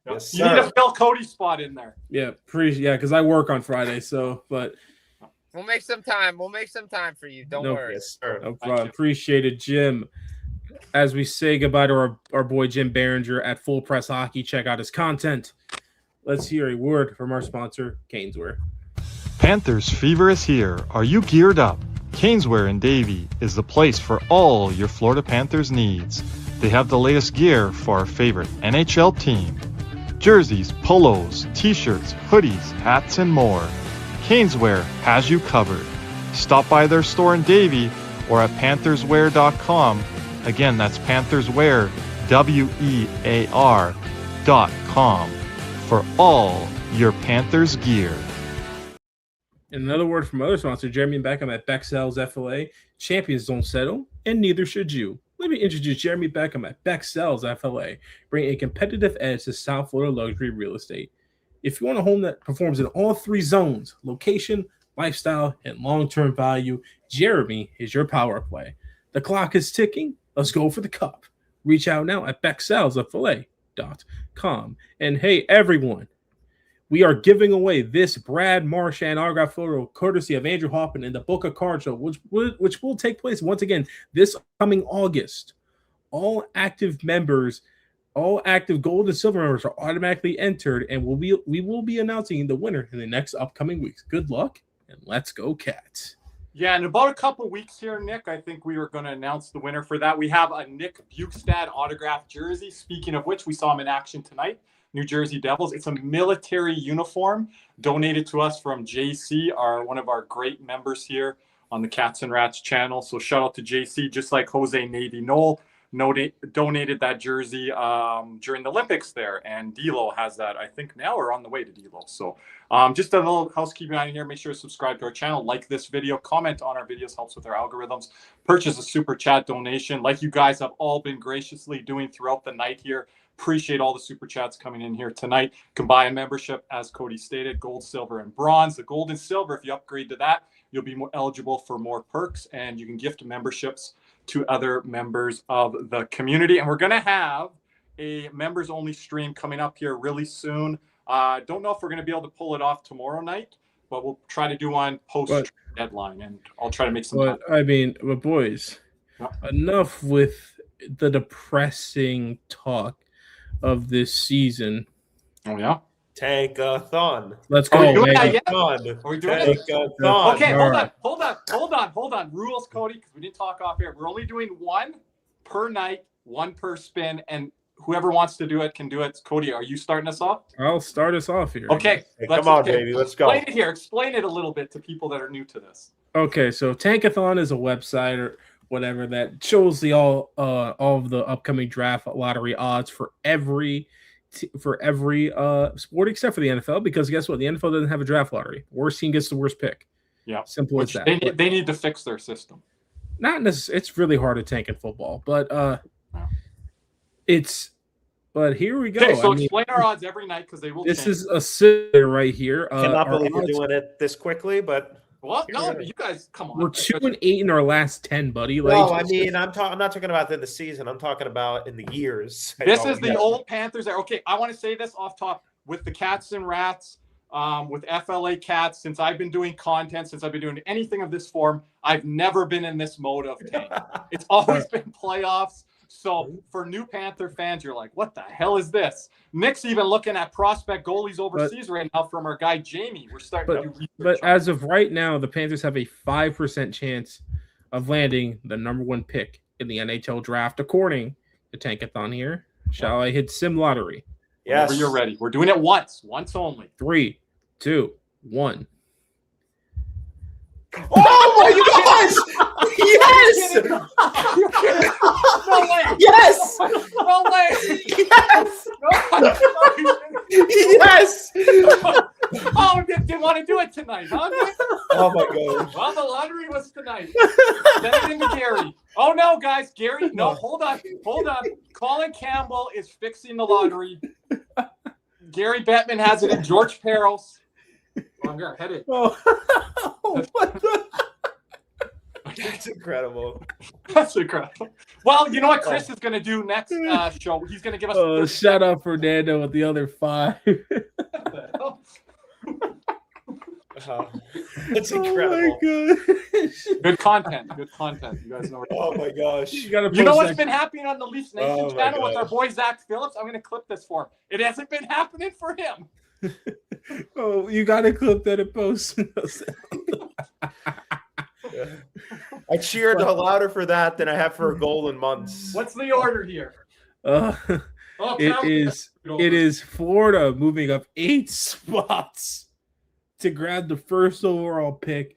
Yes, you need a Phil Cody spot in there. Yeah, because I work on Friday, but we'll make some time. We'll make some time for you. Don't worry. Yes, sir. No problem. Appreciate it, Jim. As we say goodbye to our boy Jim Biringer at Full Press Hockey, check out his content. Let's hear a word from our sponsor, Caneswear. Panthers fever is here. Are you geared up? Caneswear in Davie is the place for all your Florida Panthers needs. They have the latest gear for our favorite NHL team. Jerseys, polos, t-shirts, hoodies, hats, and more. Caneswear has you covered. Stop by their store in Davie or at pantherswear.com. Again, that's pantherswear, WEAR.com for all your Panthers gear. And another word from other sponsor, Jeremy Beckham at Bexcel's FLA. Champions don't settle, and neither should you. Let me introduce Jeremy Beckham at Bexcel's FLA, bringing a competitive edge to South Florida luxury real estate. If you want a home that performs in all 3 zones, location, lifestyle, and long-term value, Jeremy is your power play. The clock is ticking. Let's go for the cup. Reach out now at BexcelsFLA.com. And hey, everyone, we are giving away this Brad Marchand autograph photo courtesy of Andrew Hoffman in the Boca Card Show, which will take place once again this coming August. All active members, all active gold and silver members are automatically entered, and we will be announcing the winner in the next upcoming weeks. Good luck, and let's go Cats. Yeah, in about a couple weeks here, Nick, I think we were going to announce the winner for that. We have a Nick Bukestad autographed jersey. Speaking of which, we saw him in action tonight. New Jersey Devils. It's a military uniform donated to us from JC, one of our great members here on the Cats and Rats channel. So shout out to JC, just like Jose Navy Knoll. donated that jersey during the Olympics there, and D'Lo has that, I think now, or on the way to D'Lo. So just a little housekeeping on here. Make sure to subscribe to our channel, like this video, comment on our videos, helps with our algorithms. Purchase a super chat donation, like you guys have all been graciously doing throughout the night here. Appreciate all the super chats coming in here tonight. You can buy a membership, as Cody stated, gold, silver, and bronze. The gold and silver, if you upgrade to that, you'll be more eligible for more perks, and you can gift memberships to other members of the community. And we're going to have a members only stream coming up here really soon. Don't know if we're going to be able to pull it off tomorrow night, but we'll try to do one post deadline, and I'll try to make some time. I mean, but boys, enough with the depressing talk of this season. Oh yeah, Tankathon. Let's go. Are we doing that yet? Tankathon. Are we doing it? Tankathon. Okay, All hold on. Rules, Cody, because we didn't talk off here. We're only doing one per night, one per spin, and whoever wants to do it can do it. Cody, are you starting us off? I'll start us off here. Okay, Hey, come on, baby. Let's go. Explain it here. Explain it a little bit to people that are new to this. Okay, so Tankathon is a website or whatever that shows the all of the upcoming draft lottery odds for every sport except for the NFL, because guess what? The NFL doesn't have a draft lottery. Worst team gets the worst pick. Yeah, simple as that. They need to fix their system. Not necessarily. It's really hard to tank in football, but But here we go. Okay, so explain our odds every night, because they will. This change. is a sit right here. Cannot believe we're doing it this quickly, but. Well, no, you guys, come on. We're 2-8 in our last 10, buddy. Like, no, I mean, I'm not talking about in the season. I'm talking about in the years. This is the old Panthers era. Okay, I want to say this off top with the Cats and Rats, with FLA Cats. Since I've been doing content, since I've been doing anything of this form, I've never been in this mode of tank. It's always been playoffs. So for new Panther fans, you're like, what the hell is this? Nick's even looking at prospect goalies overseas right now from our guy Jamie. We're starting to do research. But as of right now, the Panthers have a 5% chance of landing the number 1 pick in the NHL draft, according to Tankathon here. Shall I hit Sim Lottery? Yes. Whenever you're ready. We're doing it once only. 3, 2, 1. Oh my gosh! Yes! No way! Yes! No way! Yes! Yes! Oh, they want to do it tonight, huh? Oh my gosh. Well, the lottery was tonight. Send it into Gary. Oh no, guys, Gary, no, hold on. Colin Campbell is fixing the lottery. Gary Bettman has it in George Peros. Oh, I'm gonna head it. Oh, what the? That's incredible. That's incredible. Well, you know what Chris is going to do next show? He's going to give us. Oh, shut up, Fernando, with the other 5. That's incredible. Oh my gosh. Good content. You guys know. Oh my gosh. You know what's been happening on the Leafs Nation channel with our boy Zach Phillips? I'm going to clip this for him. It hasn't been happening for him. Oh, you got to clip that and post. I cheered louder for that than I have for a goal in months. What's the order here? It is Florida moving up 8 spots to grab the first overall pick,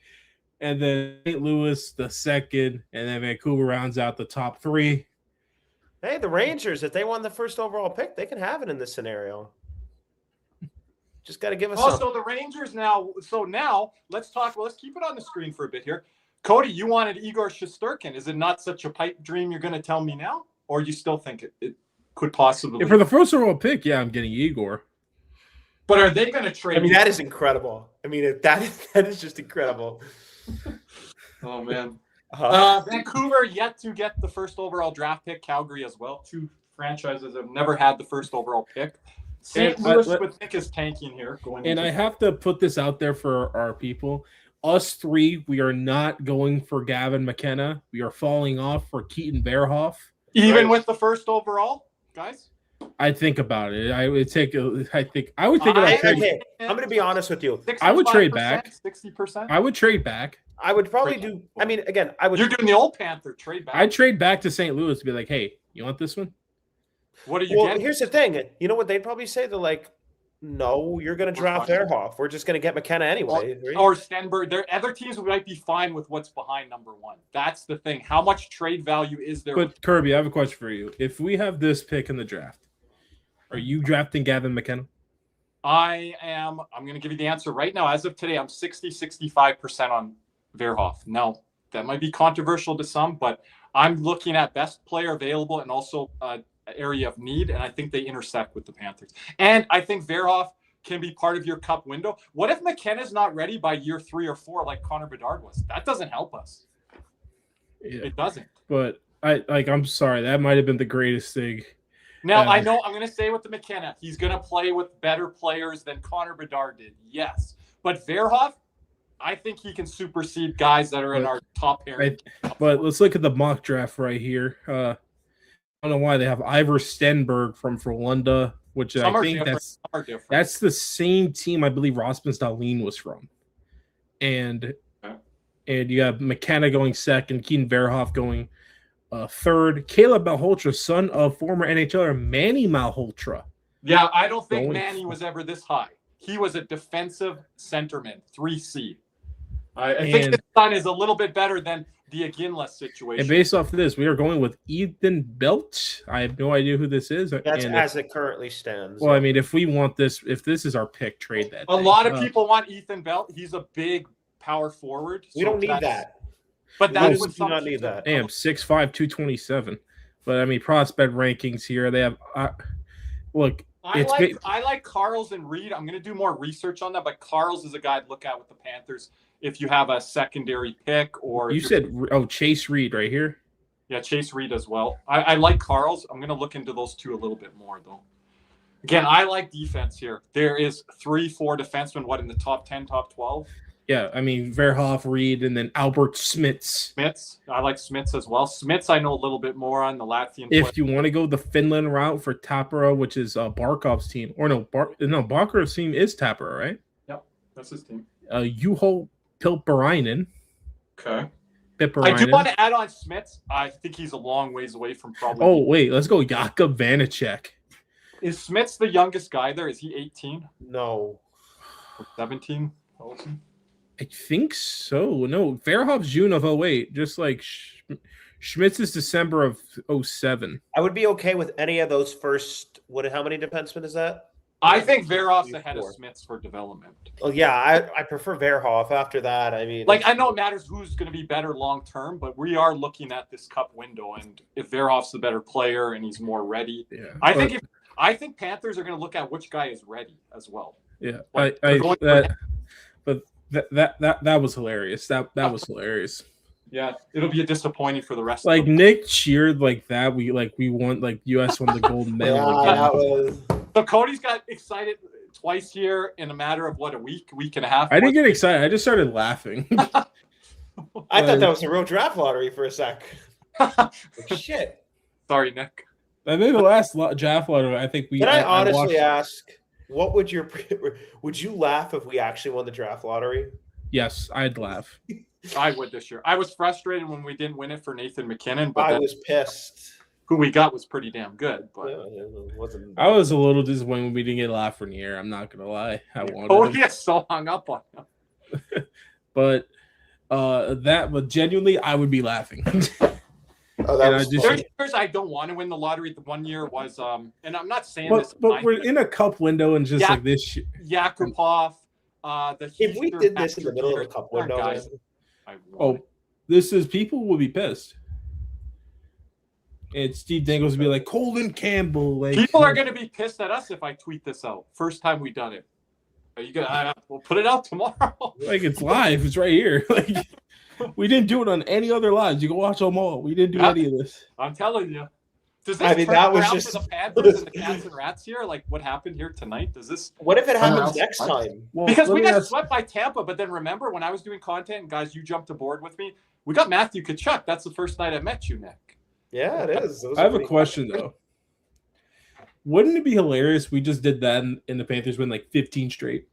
and then St. Louis the second, and then Vancouver rounds out the top 3. Hey, the Rangers, if they won the first overall pick, they can have it in this scenario. Just got to give us so the Rangers now. So now let's talk. Well, let's keep it on the screen for a bit here. Cody, you wanted Igor Shesterkin. Is it not such a pipe dream you're going to tell me now? Or you still think it could possibly? For the first overall pick, yeah, I'm getting Igor. But are they going to trade? I mean, that is incredible. I mean, that is just incredible. Oh, man. Vancouver yet to get the first overall draft pick. Calgary as well. 2 franchises have never had the first overall pick. St. Louis with Nick is tanking here. I have to put this out there for our people. Us 3, we are not going for Gavin McKenna. We are falling off for Keaton Bearhoff. Even with the first overall, guys? I think about it. I would think about trading. I'm going to be honest with you. I would trade back. 60%? I would trade back. I would probably do. I mean, again, I would. You're doing the old Panther trade back. I'd trade back to St. Louis to be like, hey, you want this one? What are you getting? Here's the thing. You know what they'd probably say? They're like, No, you're going to draft Verhoff. We're just going to get McKenna anyway. Right? Or Stenberg. There, other teams might be fine with what's behind number one. That's the thing. How much trade value is there? But Kirby, I have a question for you. If we have this pick in the draft, are you drafting Gavin McKenna? I am. I'm going to give you the answer right now. As of today, I'm 65% on Verhoff. Now, that might be controversial to some, but I'm looking at best player available and also area of need, and I think they intersect with the Panthers. And I think Verhoff can be part of your cup window. What if McKenna's not ready by year 3 or 4 like Connor Bedard was? That doesn't help us. Yeah. It doesn't. But I'm sorry, that might have been the greatest thing. Now, I know I'm going to say with the McKenna, he's going to play with better players than Connor Bedard did. Yes. But Verhoff, I think he can supersede guys that are in our top pairing. But let's look at the mock draft right here. I don't know why they have Ivor Stenberg from Frölunda, which Some I are think different. that's the same team I believe Rasmus Dahlin was from. And you have McKenna going second, Keaton Verhoff going third, Caleb Malhotra, son of former NHLer Manny Malhotra. Yeah, I don't think Manny was ever this high. He was a defensive centerman, 3C. I think his son is a little bit better than the Aginla situation. And based off of this, we are going with Ethan Belt. I have no idea who this is. That's as it currently stands. Well, I mean, if we want this, if this is our pick, trade that. A lot of people want Ethan Belt. He's a big power forward. We don't need that. But that's what do not need that. Damn, 6'5", 227. But I mean, prospect rankings here. They have look. I like Carls and Reed. I'm going to do more research on that, but Carls is a guy I'd look at with the Panthers if you have a secondary pick or. You said Chase Reed right here. Yeah, Chase Reed as well. I like Carls. I'm going to look into those two a little bit more though. Again, I like defense here. There is 3-4 defensemen. What in the top 10, top 12? Yeah, I mean Verhoff, Reed, and then Albert Smits. I like Smits as well. Smits, I know a little bit more on the Latvian. If you want to go the Finland route for Tappara, which is Barkov's team, or Barkov's team is Tappara, right? Yep, that's his team. Juho Pilpparainen. Okay. Pipparainen. I do want to add on Smits. I think he's a long ways away from probably. Oh wait, let's go Jakub Vanacek. Is Smits the youngest guy there? Is he 18? No. Or 17? I think so. No, Verhoff's June of 08, just like Schmitz is December of 07. I would be okay with any of those first. How many defensemen is that? I think Verhoff's ahead of Smits for development. Oh yeah, I prefer Verhoff. After that, I mean, I know it matters who's going to be better long term, but we are looking at this cup window, and if Verhoff's the better player and he's more ready, I think Panthers are going to look at which guy is ready as well. Yeah, that was hilarious. That was hilarious. Yeah, it'll be disappointing for the rest. Like Nick cheered like that. We won, like US won the gold medal again. So Cody's got excited twice here in a matter of a week and a half. I didn't get excited. I just started laughing. I thought that was a real draft lottery for a sec. Shit. Sorry, Nick. I think the last draft lottery. I think we. Can I honestly ask? What would you laugh if we actually won the draft lottery? Yes, I'd laugh. I would this year. I was frustrated when we didn't win it for Nathan McKinnon, but I was pissed. Who we got was pretty damn good, but I was a little disappointed when we didn't get Lafreniere. I'm not gonna lie. I wanted. Oh, he gets so hung up on him. But genuinely, I would be laughing. There's years I don't want to win the lottery. The 1 year was, and I'm not saying this. But we're in a cup window and just like this. Yakupov. If we did this in the middle of the cup window, guys, people will be pissed. And Steve Dangles would be like Colin Campbell. Like, people are going to be pissed at us if I tweet this out. First time we done it. Are you gonna? We'll put it out tomorrow. Like it's live. It's right here. Like we didn't do it on any other lives. You can watch them all. We didn't do any of this. I'm telling you. Does this that was just for the Panthers and the Cats and Rats here? Like what happened here tonight? Does this? What if it happens next time? Well, because we got swept by Tampa, but then remember when I was doing content and guys, you jumped aboard with me. We got Matthew Tkachuk. That's the first night I met you, Nick. Yeah, it is. I have a question though. Wouldn't it be hilarious? We just did that and the Panthers win like 15 straight.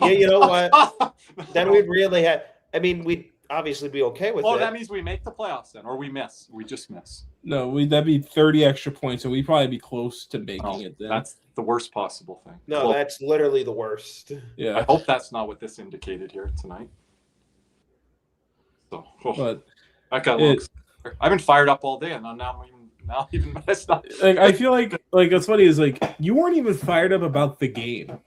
Yeah, you know what? Then we'd really have. I mean, we'd obviously be okay with it. Well, that means we make the playoffs then, or we miss. We just miss. No, that'd be 30 extra points, so we'd probably be close to making Oh, it then. that's the worst possible thing. No, Close. that's literally the worst. I Yeah, hope that's not what this indicated here tonight. So, but that got a little. I've been fired up all day, and now I'm even messed up. like I feel like what's funny is like you weren't even fired up about the game.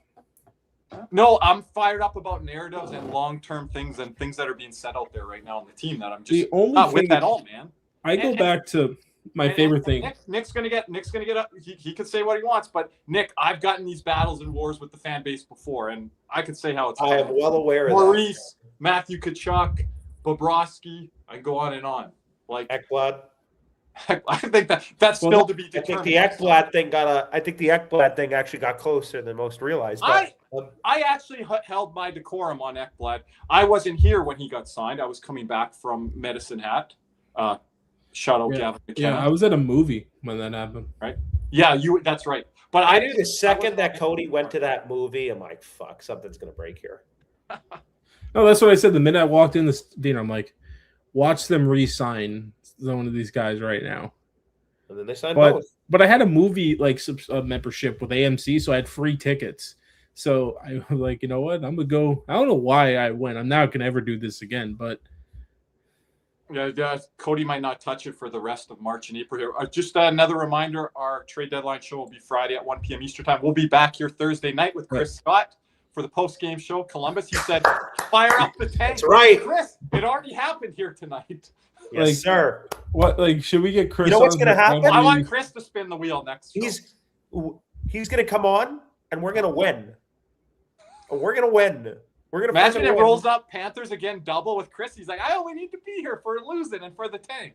No, I'm fired up about narratives and long-term things and things that are being set out there right now on the team that I'm just The only not with thing at all, man. I go back to my favorite thing. Nick's gonna get up. He could say what he wants, but Nick, I've gotten these battles and wars with the fan base before, and I could say how it's. I am well aware of Maurice, Matthew Tkachuk, Bobrovsky. I can go on and on. Like Ekblad. I think that's still to be I think determined. the Ekblad thing I think the Ekblad thing actually got closer than most realized. But, I actually held my decorum on Ekblad. I wasn't here when he got signed. I was coming back from Medicine Hat. Shout out Gavin McKenna. Yeah, I was at a movie when that happened. Right? Yeah, that's right. But I knew the second that Cody went to that movie, I'm like, fuck, something's gonna break here. No, that's what I said. The minute I walked in the theater, I'm like, watch them re-sign one of these guys right now. And then they signed both. But I had a movie membership with AMC, so I had free tickets. So I was like, you know what? I'm gonna go. I don't know why I went. I'm not gonna ever do this again. But yeah, Cody might not touch it for the rest of March and April here. Just another reminder: our trade deadline show will be Friday at 1 p.m. Eastern time. We'll be back here Thursday night with Chris Scott for the post-game show. Columbus, he said, "Fire up the tank." That's right, Chris. It already happened here tonight. Yes, sir. What? Like, should we get Chris? You know what's gonna happen? I want Chris to spin the wheel next. He's gonna come on, and we're gonna win. We're gonna win. We're gonna imagine it win. rolls up Panthers again, double with Chris. He's like, I only need to be here for losing and for the tank.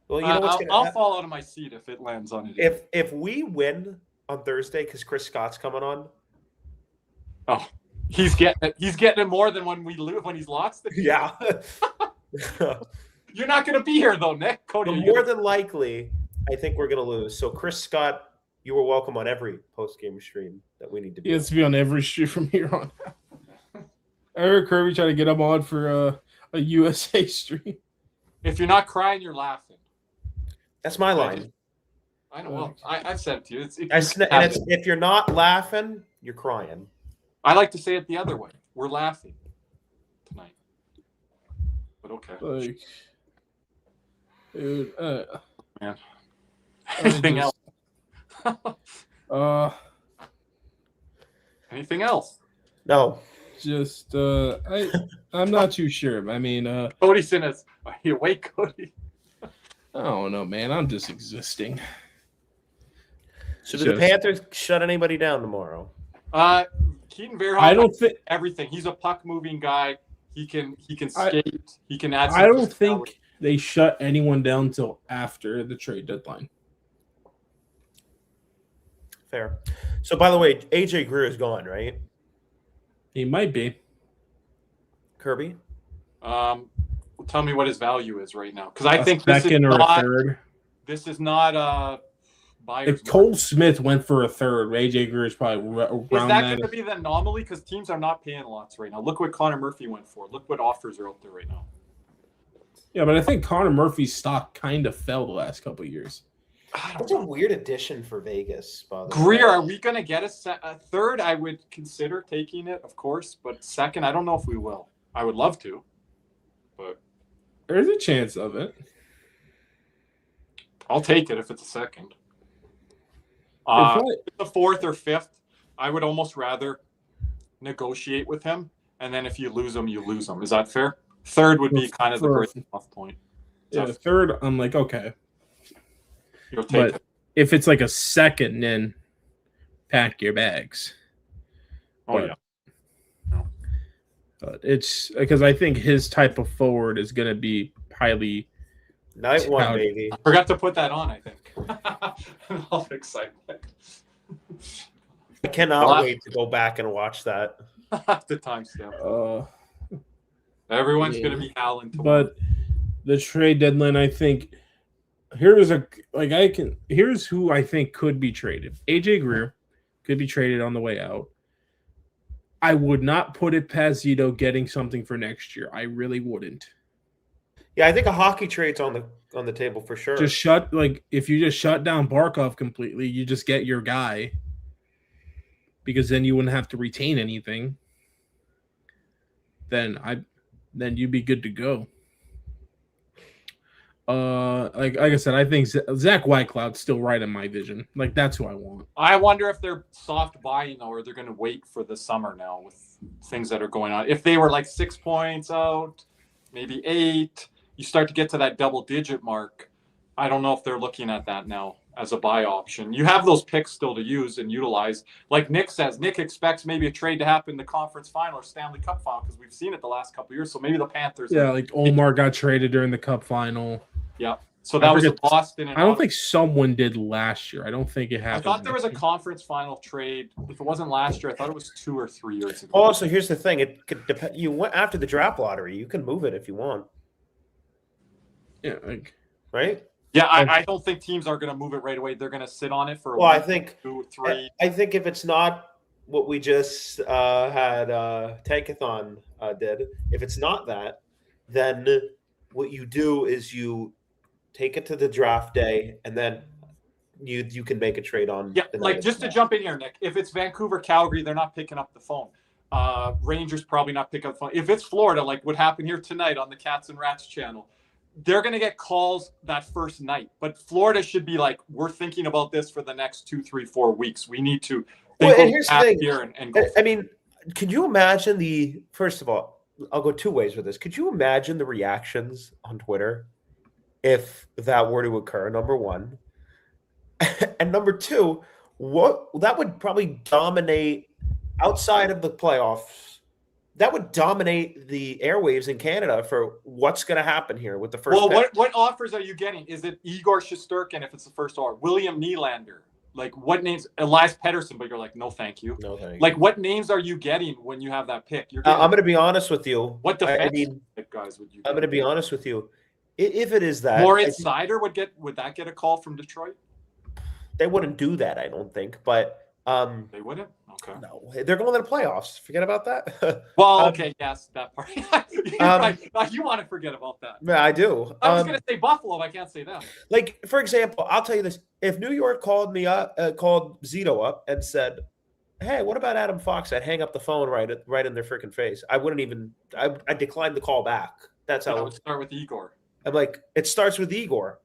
Well, you know what's gonna I'll fall out of my seat if it lands on it. If we win on Thursday because Chris Scott's coming on. Oh, he's getting it more than when we lose when he's lost. Yeah. You're not going to be here though, Nick. Cody, more than likely, I think we're going to lose. So, Chris Scott, you were welcome on every post-game stream that we need to be. He has to be on every stream from here on. I heard Kirby try to get him on for a USA stream. If you're not crying, you're laughing. That's my line. I know. Well, I've said it to you. If you're not laughing, you're crying. I like to say it the other way. We're laughing tonight. But okay. Like, dude, man. Anything else? Anything else? No. Just I'm not too sure. I mean, Cody's in us. Are you awake, Cody? I don't know, man. I'm just existing. So do the Panthers shut anybody down tomorrow? Keaton Verhoeven. I don't think everything. He's a puck moving guy. He can skate. He can add. I don't think they shut anyone down until after the trade deadline. Fair. So by the way, AJ Greer is gone, right? He might be. Kirby? Tell me what his value is right now, because I think second or a third. This is not buyer's. If Cole Smith went for a third, AJ Greer is probably around that. Is that going to be the anomaly? Because teams are not paying lots right now. Look what Connor Murphy went for. Look what offers are out there right now. Yeah, but I think Connor Murphy's stock kind of fell the last couple of years. That's a weird addition for Vegas. By the Greer, are we going to get a third? I would consider taking it, of course, but second, I don't know if we will. I would love to, but there's a chance of it. I'll take it if it's a second. If it's a fourth or fifth, I would almost rather negotiate with him, and then if you lose him, you lose him. Is that fair? Third would be kind of the breaking off point. Yeah, third, I'm like, okay. You'll take but it. If it's like a second, then pack your bags. Oh, yeah. No. But it's because I think his type of forward is going to be highly. Night one, baby. I forgot to put that on, I think. All excitement. I cannot wait to go back and watch that. The timestamp. Everyone's going to be howling tomorrow. But the trade deadline, I think. Here's who I think could be traded. AJ Greer could be traded on the way out. I would not put it past Zito getting something for next year. I really wouldn't. Yeah, I think a hockey trade's on the table for sure. If you just shut down Barkov completely, you just get your guy, because then you wouldn't have to retain anything. Then you'd be good to go. Like I said, I think Zach Whitecloud's still right in my vision. Like, that's who I want. I wonder if they're soft buying though, or they're going to wait for the summer now with things that are going on. If they were like 6 points out, maybe 8, you start to get to that double-digit mark. I don't know if they're looking at that now as a buy option. You have those picks still to use and utilize. Like Nick says, Nick expects maybe a trade to happen in the conference final or Stanley Cup final, because we've seen it the last couple of years. So maybe the Panthers. Yeah, like Omar got traded during the Cup final. Yeah. So that was Boston. I don't think someone did last year. I don't think it happened. I thought there was a conference final trade. If it wasn't last year, I thought it was 2 or 3 years ago. Also, here's the thing: it could depend. You went after the draft lottery. You can move it if you want. Yeah, right. Yeah, I don't think teams are going to move it right away. They're going to sit on it for a week, I think 2, 3. I think if it's not what we just had Tankathon did, if it's not that, then what you do is you take it to the draft day, and then you can make a trade on. Yeah, like just to jump in here, Nick. If it's Vancouver, Calgary, they're not picking up the phone. Rangers probably not pick up the phone. If it's Florida, like what happened here tonight on the Cats and Rats channel, they're going to get calls that first night. But Florida should be like, we're thinking about this for the next 2, 3, 4 weeks. We need to think and here's the thing. Here and go. I mean, could you imagine first of all, I'll go 2 ways with this. Could you imagine the reactions on Twitter if that were to occur, number one? And number two, what that would probably dominate outside of the playoffs. That would dominate the airwaves in Canada for what's going to happen here with the first. Well, what offers are you getting? Is it Igor Shesterkin if it's the first offer? William Nylander? Like what names? Elias Pettersson, but you're like, no, thank you. No, thank you. Like what names are you getting when you have that pick? I'm going to be honest with you. What defense guys would you get? I'm going to be honest with you. If it is that, Moritz Seider would that get a call from Detroit? They wouldn't do that, I don't think. But they wouldn't. Okay. No, they're going to the playoffs. Forget about that. Well, okay, yes, that part. Right. You want to forget about that? Yeah, I do. I was going to say Buffalo. But I can't say them. Like, for example, I'll tell you this: if New York called Zito up and said, "Hey, what about Adam Fox?" I'd hang up the phone right in their freaking face. I wouldn't even. I declined the call back. That's how. I would start with Igor. I'm like, it starts with Igor.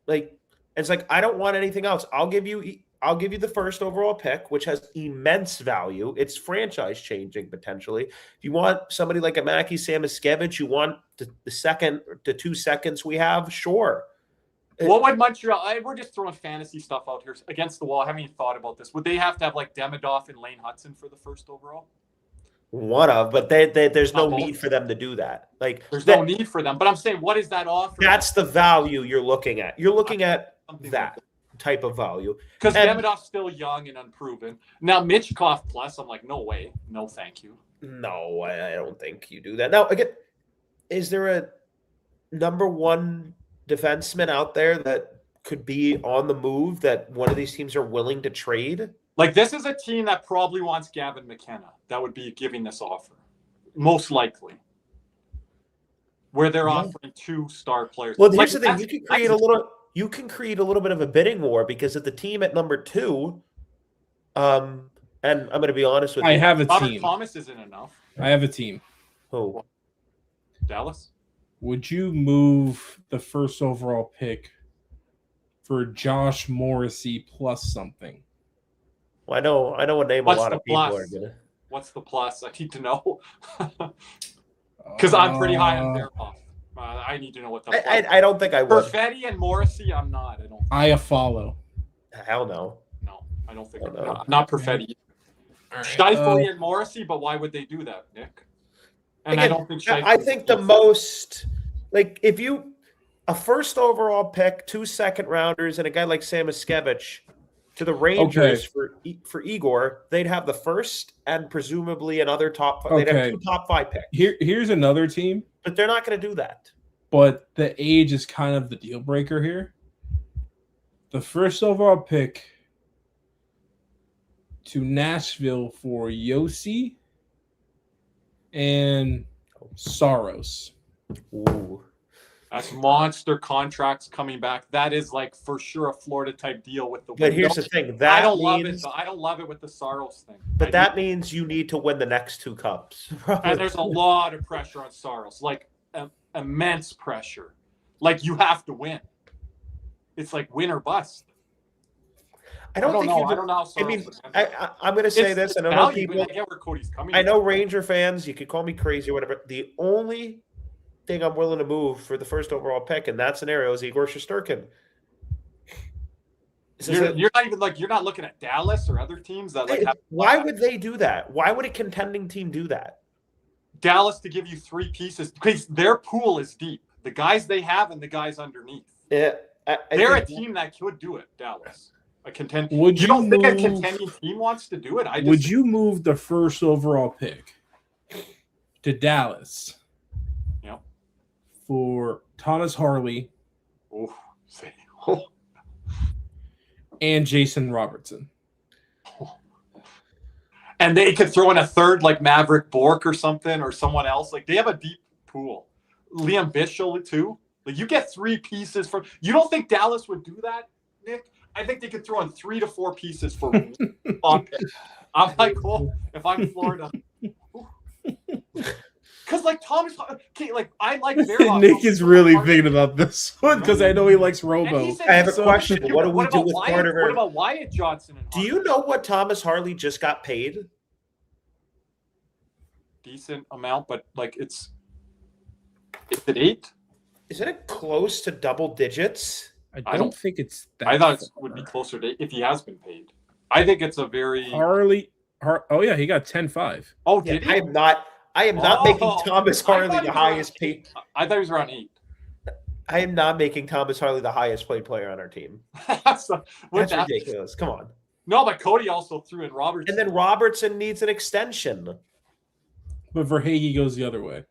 Like, it's like I don't want anything else. I'll give you the first overall pick, which has immense value. It's franchise changing potentially. If you want somebody like a Mackie Samoskevich, you want the second to 2 seconds we have, sure. What would Montreal? We're just throwing fantasy stuff out here against the wall. I haven't even thought about this. Would they have to have like Demidov and Lane Hudson for the first overall? But there's no need for them to do that. Like there's no need for them. But I'm saying, what is that offer? That's the value you're looking at. You're looking at that type of value because Demidov's still young and unproven. Now Mitchkov plus, I'm like, no way, no, thank you. No, I don't think you do that. Now again, is there a number one defenseman out there that could be on the move that one of these teams are willing to trade? Like this is a team that probably wants Gavin McKenna. That would be giving this offer, most likely. Where they're offering 2 star players. Well, here's the thing: you can create a little bit of a bidding war because at the team at number 2, and I'm going to be honest with you, I have a Robert team. Thomas isn't enough. I have a team. Oh, Dallas. Would you move the first overall pick for Josh Morrissey plus something? Well, I know a name. What's a lot of people plus? are gonna. What's the plus? I need to know because I'm pretty high on their off. I need to know what the. I don't think I would. Perfetti and Morrissey, I'm not. I follow. Hell no. No, I don't think. No. Not Perfetti. Right. Scheifele and Morrissey, but why would they do that, Nick? And again, I don't think. I think the most if you a first overall pick, 2 second rounders, and a guy like Samoskevich to the Rangers for Igor, they'd have the first and presumably another top. They'd have 2 top 5 picks. Here's another team, but they're not going to do that. But the age is kind of the deal breaker here. The first overall pick to Nashville for Yossi and Saros. Ooh. That's monster contracts coming back. That is like for sure a Florida type deal with the. But here's the thing. I don't love it. I don't love it with the Saros thing. But that means you need to win the next 2 cups. And there's a lot of pressure on Saros, like immense pressure. Like you have to win. It's like win or bust. I don't know. I mean, I'm going to say this, and I know people. I get where Cody's coming. I know Ranger fans. You could call me crazy or whatever. The only thing I'm willing to move for the first overall pick in that scenario is Igor Shesterkin. You're not even like you're not looking at Dallas or other teams that like. Why would they do that? Why would a contending team do that? Dallas to give you 3 pieces because their pool is deep. The guys they have and the guys underneath. Yeah, they're a team that could do it. Dallas, a contending. Would you don't think a contending team wants to do it? Would you move the first overall pick to Dallas? Yep. For Thomas Harley. Oh. And Jason Robertson. And they could throw in a third like Maverick Bork or something or someone else. Like they have a deep pool. Liam Bischel too. Like you get 3 pieces from. You don't think Dallas would do that, Nick? I think they could throw in 3 to 4 pieces for. I'm like, well, if I'm Florida. Because like Thomas, like I like Verloc. Nick is really thinking about this one because I know he likes Robo. I have a question. What do we do with Carter? What about Wyatt Johnson? Do you know what Thomas Harley just got paid? Decent amount, but like is it 8? Isn't it close to double digits? I don't think it's that. I thought it would be closer to if he has been paid. I think it's a very Oh yeah, he got 10-5. Oh, did he? I am not making Thomas Harley the highest paid. I thought he was around 8. I am not making Thomas Harley the highest paid player on our team. That's ridiculous. Come on. No, but Cody also threw in Robertson. And then Robertson needs an extension. But Verhaeghe goes the other way.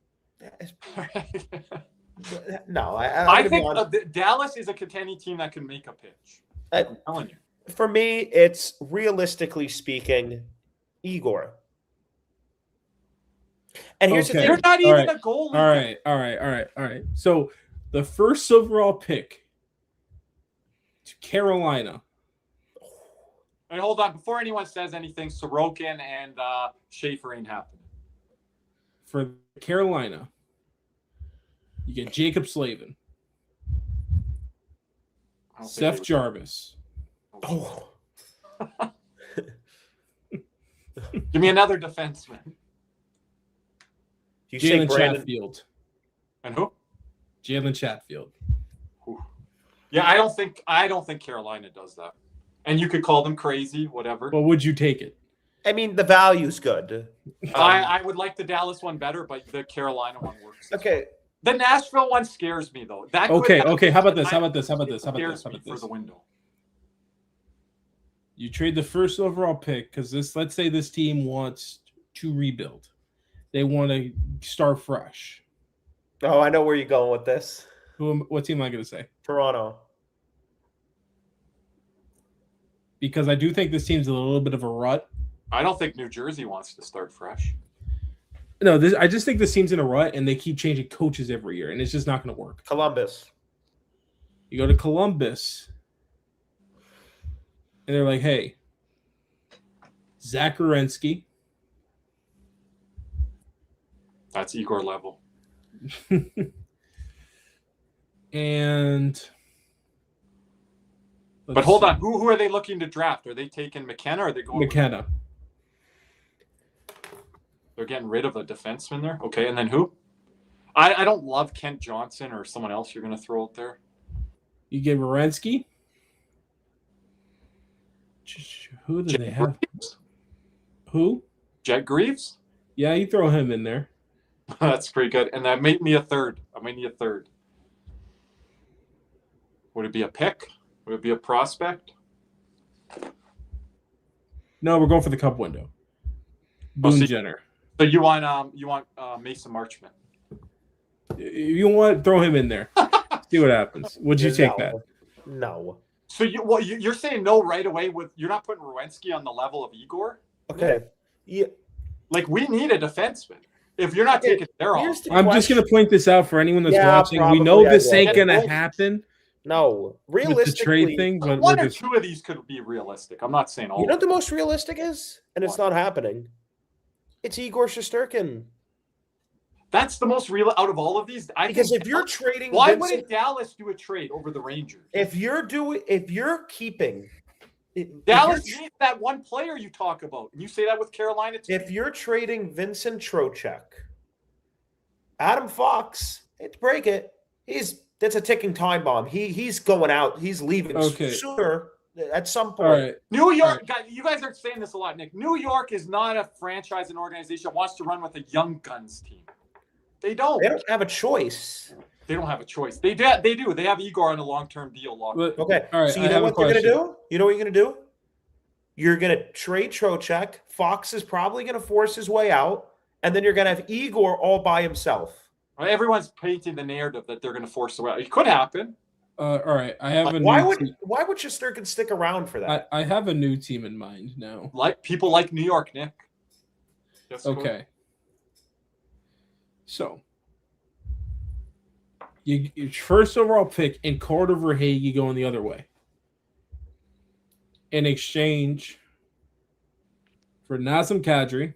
No, I think Dallas is a contending team that can make a pitch. I'm telling you. For me, it's realistically speaking, Igor. And here's the thing. You're not even a goalie. All right. So the first overall pick to Carolina. And hold on, before anyone says anything, Sorokin and Schaefer ain't happening. For Carolina, you get Jacob Slavin, Seth Jarvis. Oh. Give me another defenseman. Jalen Chatfield. And who? Jalen Chatfield. Yeah, I don't think Carolina does that. And you could call them crazy, whatever. But would you take it? I mean, the value's good. I would like the Dallas one better, but the Carolina one works. Okay. The Nashville one scares me though. Okay. How about this? For the window. You trade the first overall pick because let's say this team wants to rebuild. They want to start fresh. Oh, I know where you're going with this. What team am I going to say? Toronto. Because I do think this team's a little bit of a rut. I don't think New Jersey wants to start fresh. No, I just think this team's in a rut, and they keep changing coaches every year, and it's just not going to work. Columbus. You go to Columbus, and they're like, hey, Zach Werenski. That's Igor level. And but hold on, who are they looking to draft? Are they taking McKenna or are they going McKenna? They're getting rid of a defenseman there. Okay, and then who? I don't love Kent Johnson or someone else you're going to throw out there. You get Werenski. Who do they have? Greaves? Who? Jet Greaves? Yeah, you throw him in there. That's pretty good. And that made me a third. Would it be a pick? Would it be a prospect? No, we're going for the cup window. Boone Jenner. So you want Mason Marchment? You want to throw him in there. See what happens. Would you take that? No. So you're saying no right away you're not putting Werenski on the level of Igor? Okay. Yeah. Like we need a defenseman. If you're not Okay, taking their off, here's the I'm just going to point this out for anyone that's Yeah, watching. We know probably I this will. ain't going to Both- happen No, with the realistically, trade thing, but one we're or just two of these could be realistic. I'm not saying all. you know of what the them. most realistic is, and it's What? not happening. It's Igor Shesterkin. That's the most real out of all of these. I Because think if you're trading, why Vincent, wouldn't Dallas do a trade over the Rangers? if you're keeping, Dallas needs that one player you talk about, and you say that with Carolina too. if you're trading Vincent Trocheck, Adam Fox, hate to break it, that's a ticking time bomb. He's going out. He's leaving Okay. sooner at some all point. right. New York, All right. guys, you guys are saying this a lot, Nick. New York is not a franchise and organization that wants to run with a young guns team. They don't. They don't have a choice. They don't have a choice. They do. They have Igor on a long-term deal. But- Okay. All right, So you I know have a what they're going to question. do? You know what you're going to do? You're going to trade Trocheck. Fox is probably going to force his way out. And then you're going to have Igor all by himself. Everyone's painting the narrative that they're going to force away. It could happen. All right. I have a Why new would team. Shesterkin stick around for that? I have a new team in mind now. Like people like New York, Nick. Yes, go ahead. Okay. So, your first overall pick and Carter Verhaeghe going the other way. In exchange for Nazem Kadri,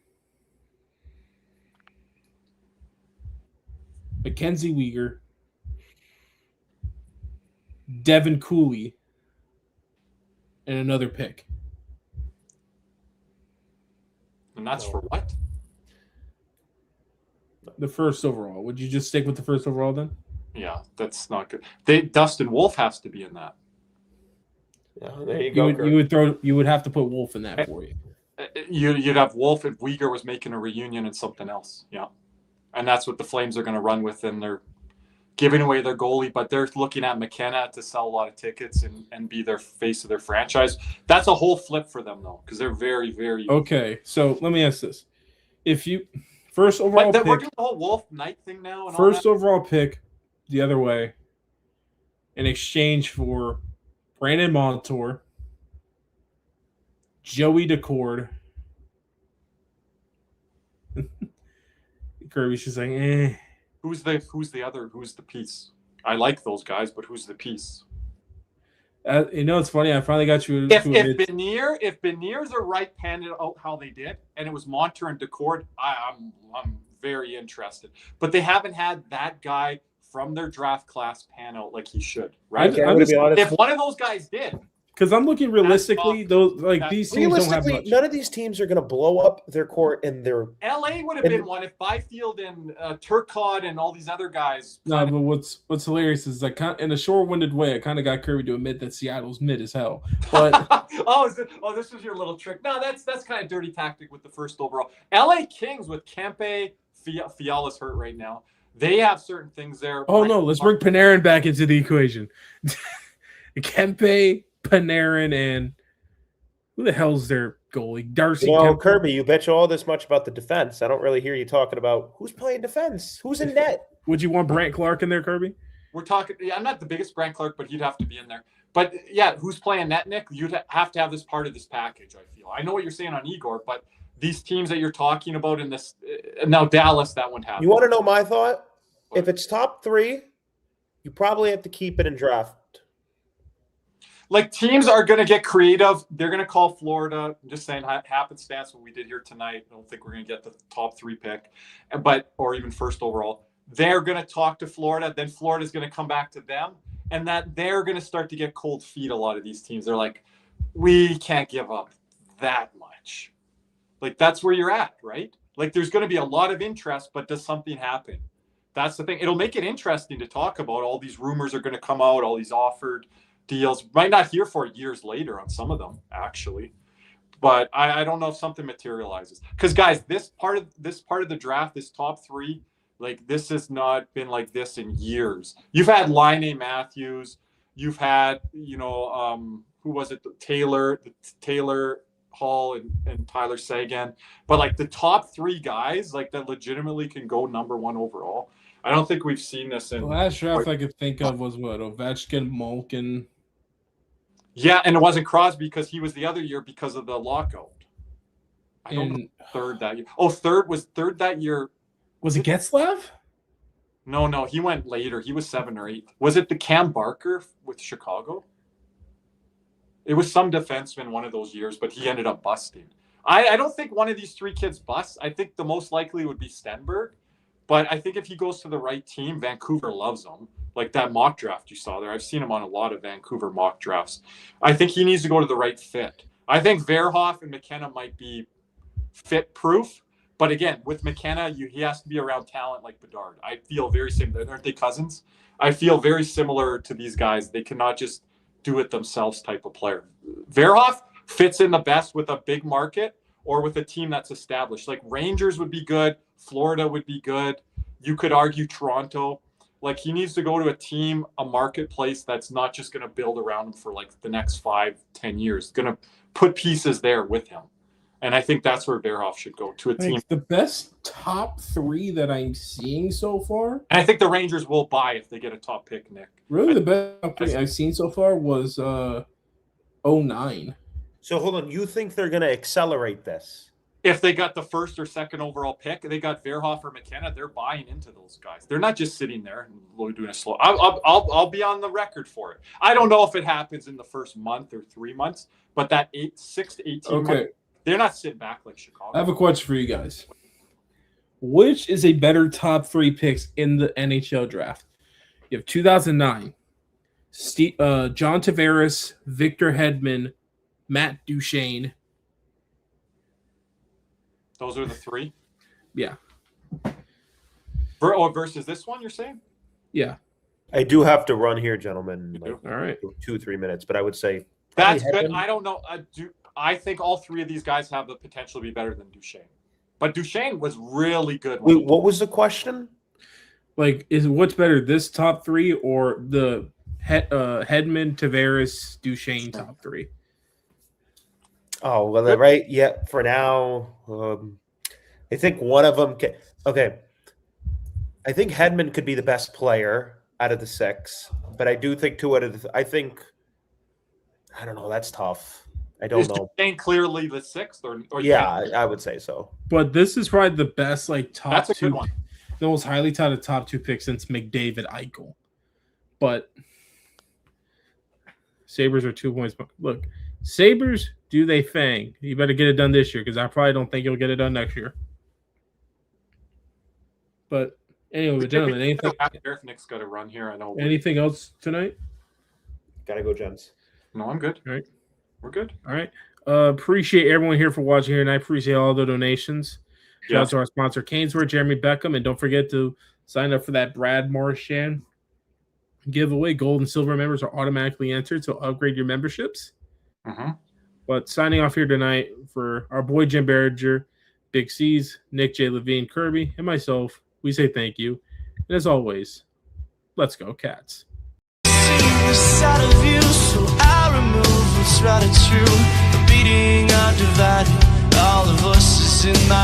Mackenzie Weegar, Devin Cooley, and another pick. And that's for what? The first overall. Would you just stick with the first overall then? Yeah, that's not good. Dustin Wolf has to be in that. Yeah, there you go. You would have to put Wolf in that for you. You'd have Wolf if Uyghur was making a reunion and something else. Yeah. And that's what the Flames are going to run with, and they're giving away their goalie, but they're looking at McKenna to sell a lot of tickets and be their face of their franchise. That's a whole flip for them, though, because they're very, very... Okay, so let me ask this. If you... First overall But we're pick... doing the whole Wolf Knight thing now. And First all overall pick the other way in exchange for Brandon Montour, Joey Decord. Kirby's just like, eh. Who's the piece? I like those guys, but who's the piece? It's funny. I finally got you. If Benier's a right paned out how they did, and it was Montour and Decord, I'm very interested. But they haven't had that guy from their draft class pan out like he should, right? Okay, I'm going to be honest. If one of those guys did, because I'm looking realistically, these teams don't have Realistically, much. none of these teams are going to blow up their court and their. LA would have been one if Byfield and Turcotte and all these other guys. No, but what's hilarious is in a short-winded way, I kind of got Kirby to admit that Seattle's mid as hell. But this was your little trick. No, that's kind of dirty tactic with the first overall. LA Kings with Kempe, Fiala's hurt right now. They have certain things there. oh no, let's bring Panarin back into the equation. Kempe, Panarin, and who the hell's their goalie? Darcy. Kempe. Kirby, you bet you all this much about the defense. I don't really hear you talking about who's playing defense, who's in net. Would you want Brant Clark in there, Kirby? We're talking. Yeah, I'm not the biggest Brant Clark, but he'd have to be in there. But yeah, who's playing net, Nick? You'd have to have this part of this package. I feel. I know what you're saying on Igor, but these teams that you're talking about in this now Dallas, that won't happen. You want to know my thought? If it's top 3, you probably have to keep it in draft. Like teams are going to get creative. They're going to call Florida. I'm just saying happenstance what we did here tonight. I don't think we're going to get the top 3 pick, or even first overall. They're going to talk to Florida. Then Florida's going to come back to them, and that they're going to start to get cold feet. A lot of these teams, they're like, we can't give up that much. Like that's where you're at, right? Like there's going to be a lot of interest, but does something happen? That's the thing. It'll make it interesting to talk about. All these rumors are going to come out. All these offered deals. Might not hear for years later on some of them, actually. But I don't know if something materializes. Because guys, this part of the draft, this top 3, like this has not been like this in years. You've had Laine Matthews. You've had, who was it? Taylor Hall and Tyler Seguin. But like the top 3 guys, like that legitimately can go number 1 overall. I don't think we've seen this in The last draft I could think of was what? Ovechkin, Malkin. Yeah, and it wasn't Crosby because he was the other year because of the lockout. I don't know third that year. Oh, third that year. Was it Getzlav? No, he went later. He was 7 or 8. Was it the Cam Barker with Chicago? It was some defenseman one of those years, but he ended up busting. I don't think one of these 3 kids busts. I think the most likely would be Stenberg. But I think if he goes to the right team, Vancouver loves him. Like that mock draft you saw there. I've seen him on a lot of Vancouver mock drafts. I think he needs to go to the right fit. I think Verhoff and McKenna might be fit proof. But again, with McKenna, he has to be around talent like Bedard. I feel very similar. Aren't they cousins? I feel very similar to these guys. They cannot just do it themselves type of player. Verhoff fits in the best with a big market or with a team that's established. Like Rangers would be good. Florida would be good. You could argue Toronto. Like he needs to go to a team, a marketplace that's not just going to build around him for like the next 5-10 years. Going to put pieces there with him. And I think that's where Verhoff should go, to a team. The best top 3 that I'm seeing so far. And I think the Rangers will buy if they get a top pick, Nick. Really, the best top 3 I've seen so far was 09. So hold on. You think they're going to accelerate this? If they got the 1st or 2nd overall pick, they got Verhoff or McKenna, they're buying into those guys. They're not just sitting there and doing a slow. I'll be on the record for it. I don't know if it happens in the first month or 3 months, but that 6 to 18 months, they're not sitting back like Chicago. I have a question for you guys. Which is a better top 3 picks in the NHL draft? You have 2009, John Tavares, Victor Hedman, Matt Duchene. Those are the 3? Yeah. Versus this one, you're saying? Yeah. I do have to run here, gentlemen. All right. 2-3 minutes, but I would say that's good. I don't know. I think all 3 of these guys have the potential to be better than Duchene. But Duchene was really good. Wait, what was the question? Like, what's better, this top 3 or the Hedman, Tavares, Duchene top 3? Oh, well, right. Yeah, for now, I think one of them can. Okay. I think Hedman could be the best player out of the 6, but I do think 2 out of the. I don't know. That's tough. I don't know. Duchene clearly the 6th, or yeah, I would say so. But this is probably the best, like, top that's a 2, good one. The most highly touted top 2 pick since McDavid Eichel. But Sabres are 2 points. Look, Sabres, do they fang? You better get it done this year because I probably don't think you'll get it done next year. But anyway, gentlemen, anything? Nick's got to run here. I know. Anything else tonight? Gotta go, gents. No, I'm good. All right. We're good. All right. Appreciate everyone here for watching here, and I appreciate all the donations. Shout out to our sponsor, Canesworth, Jeremy Beckham, and don't forget to sign up for that Brad Marchand giveaway. Gold and silver members are automatically entered, so upgrade your memberships. But signing off here tonight for our boy Jim Biringer, Big C's, Nick J. Levine, Kirby, and myself, we say thank you. And as always, let's go, Cats. Right and true, the beating undivided, all the voices in my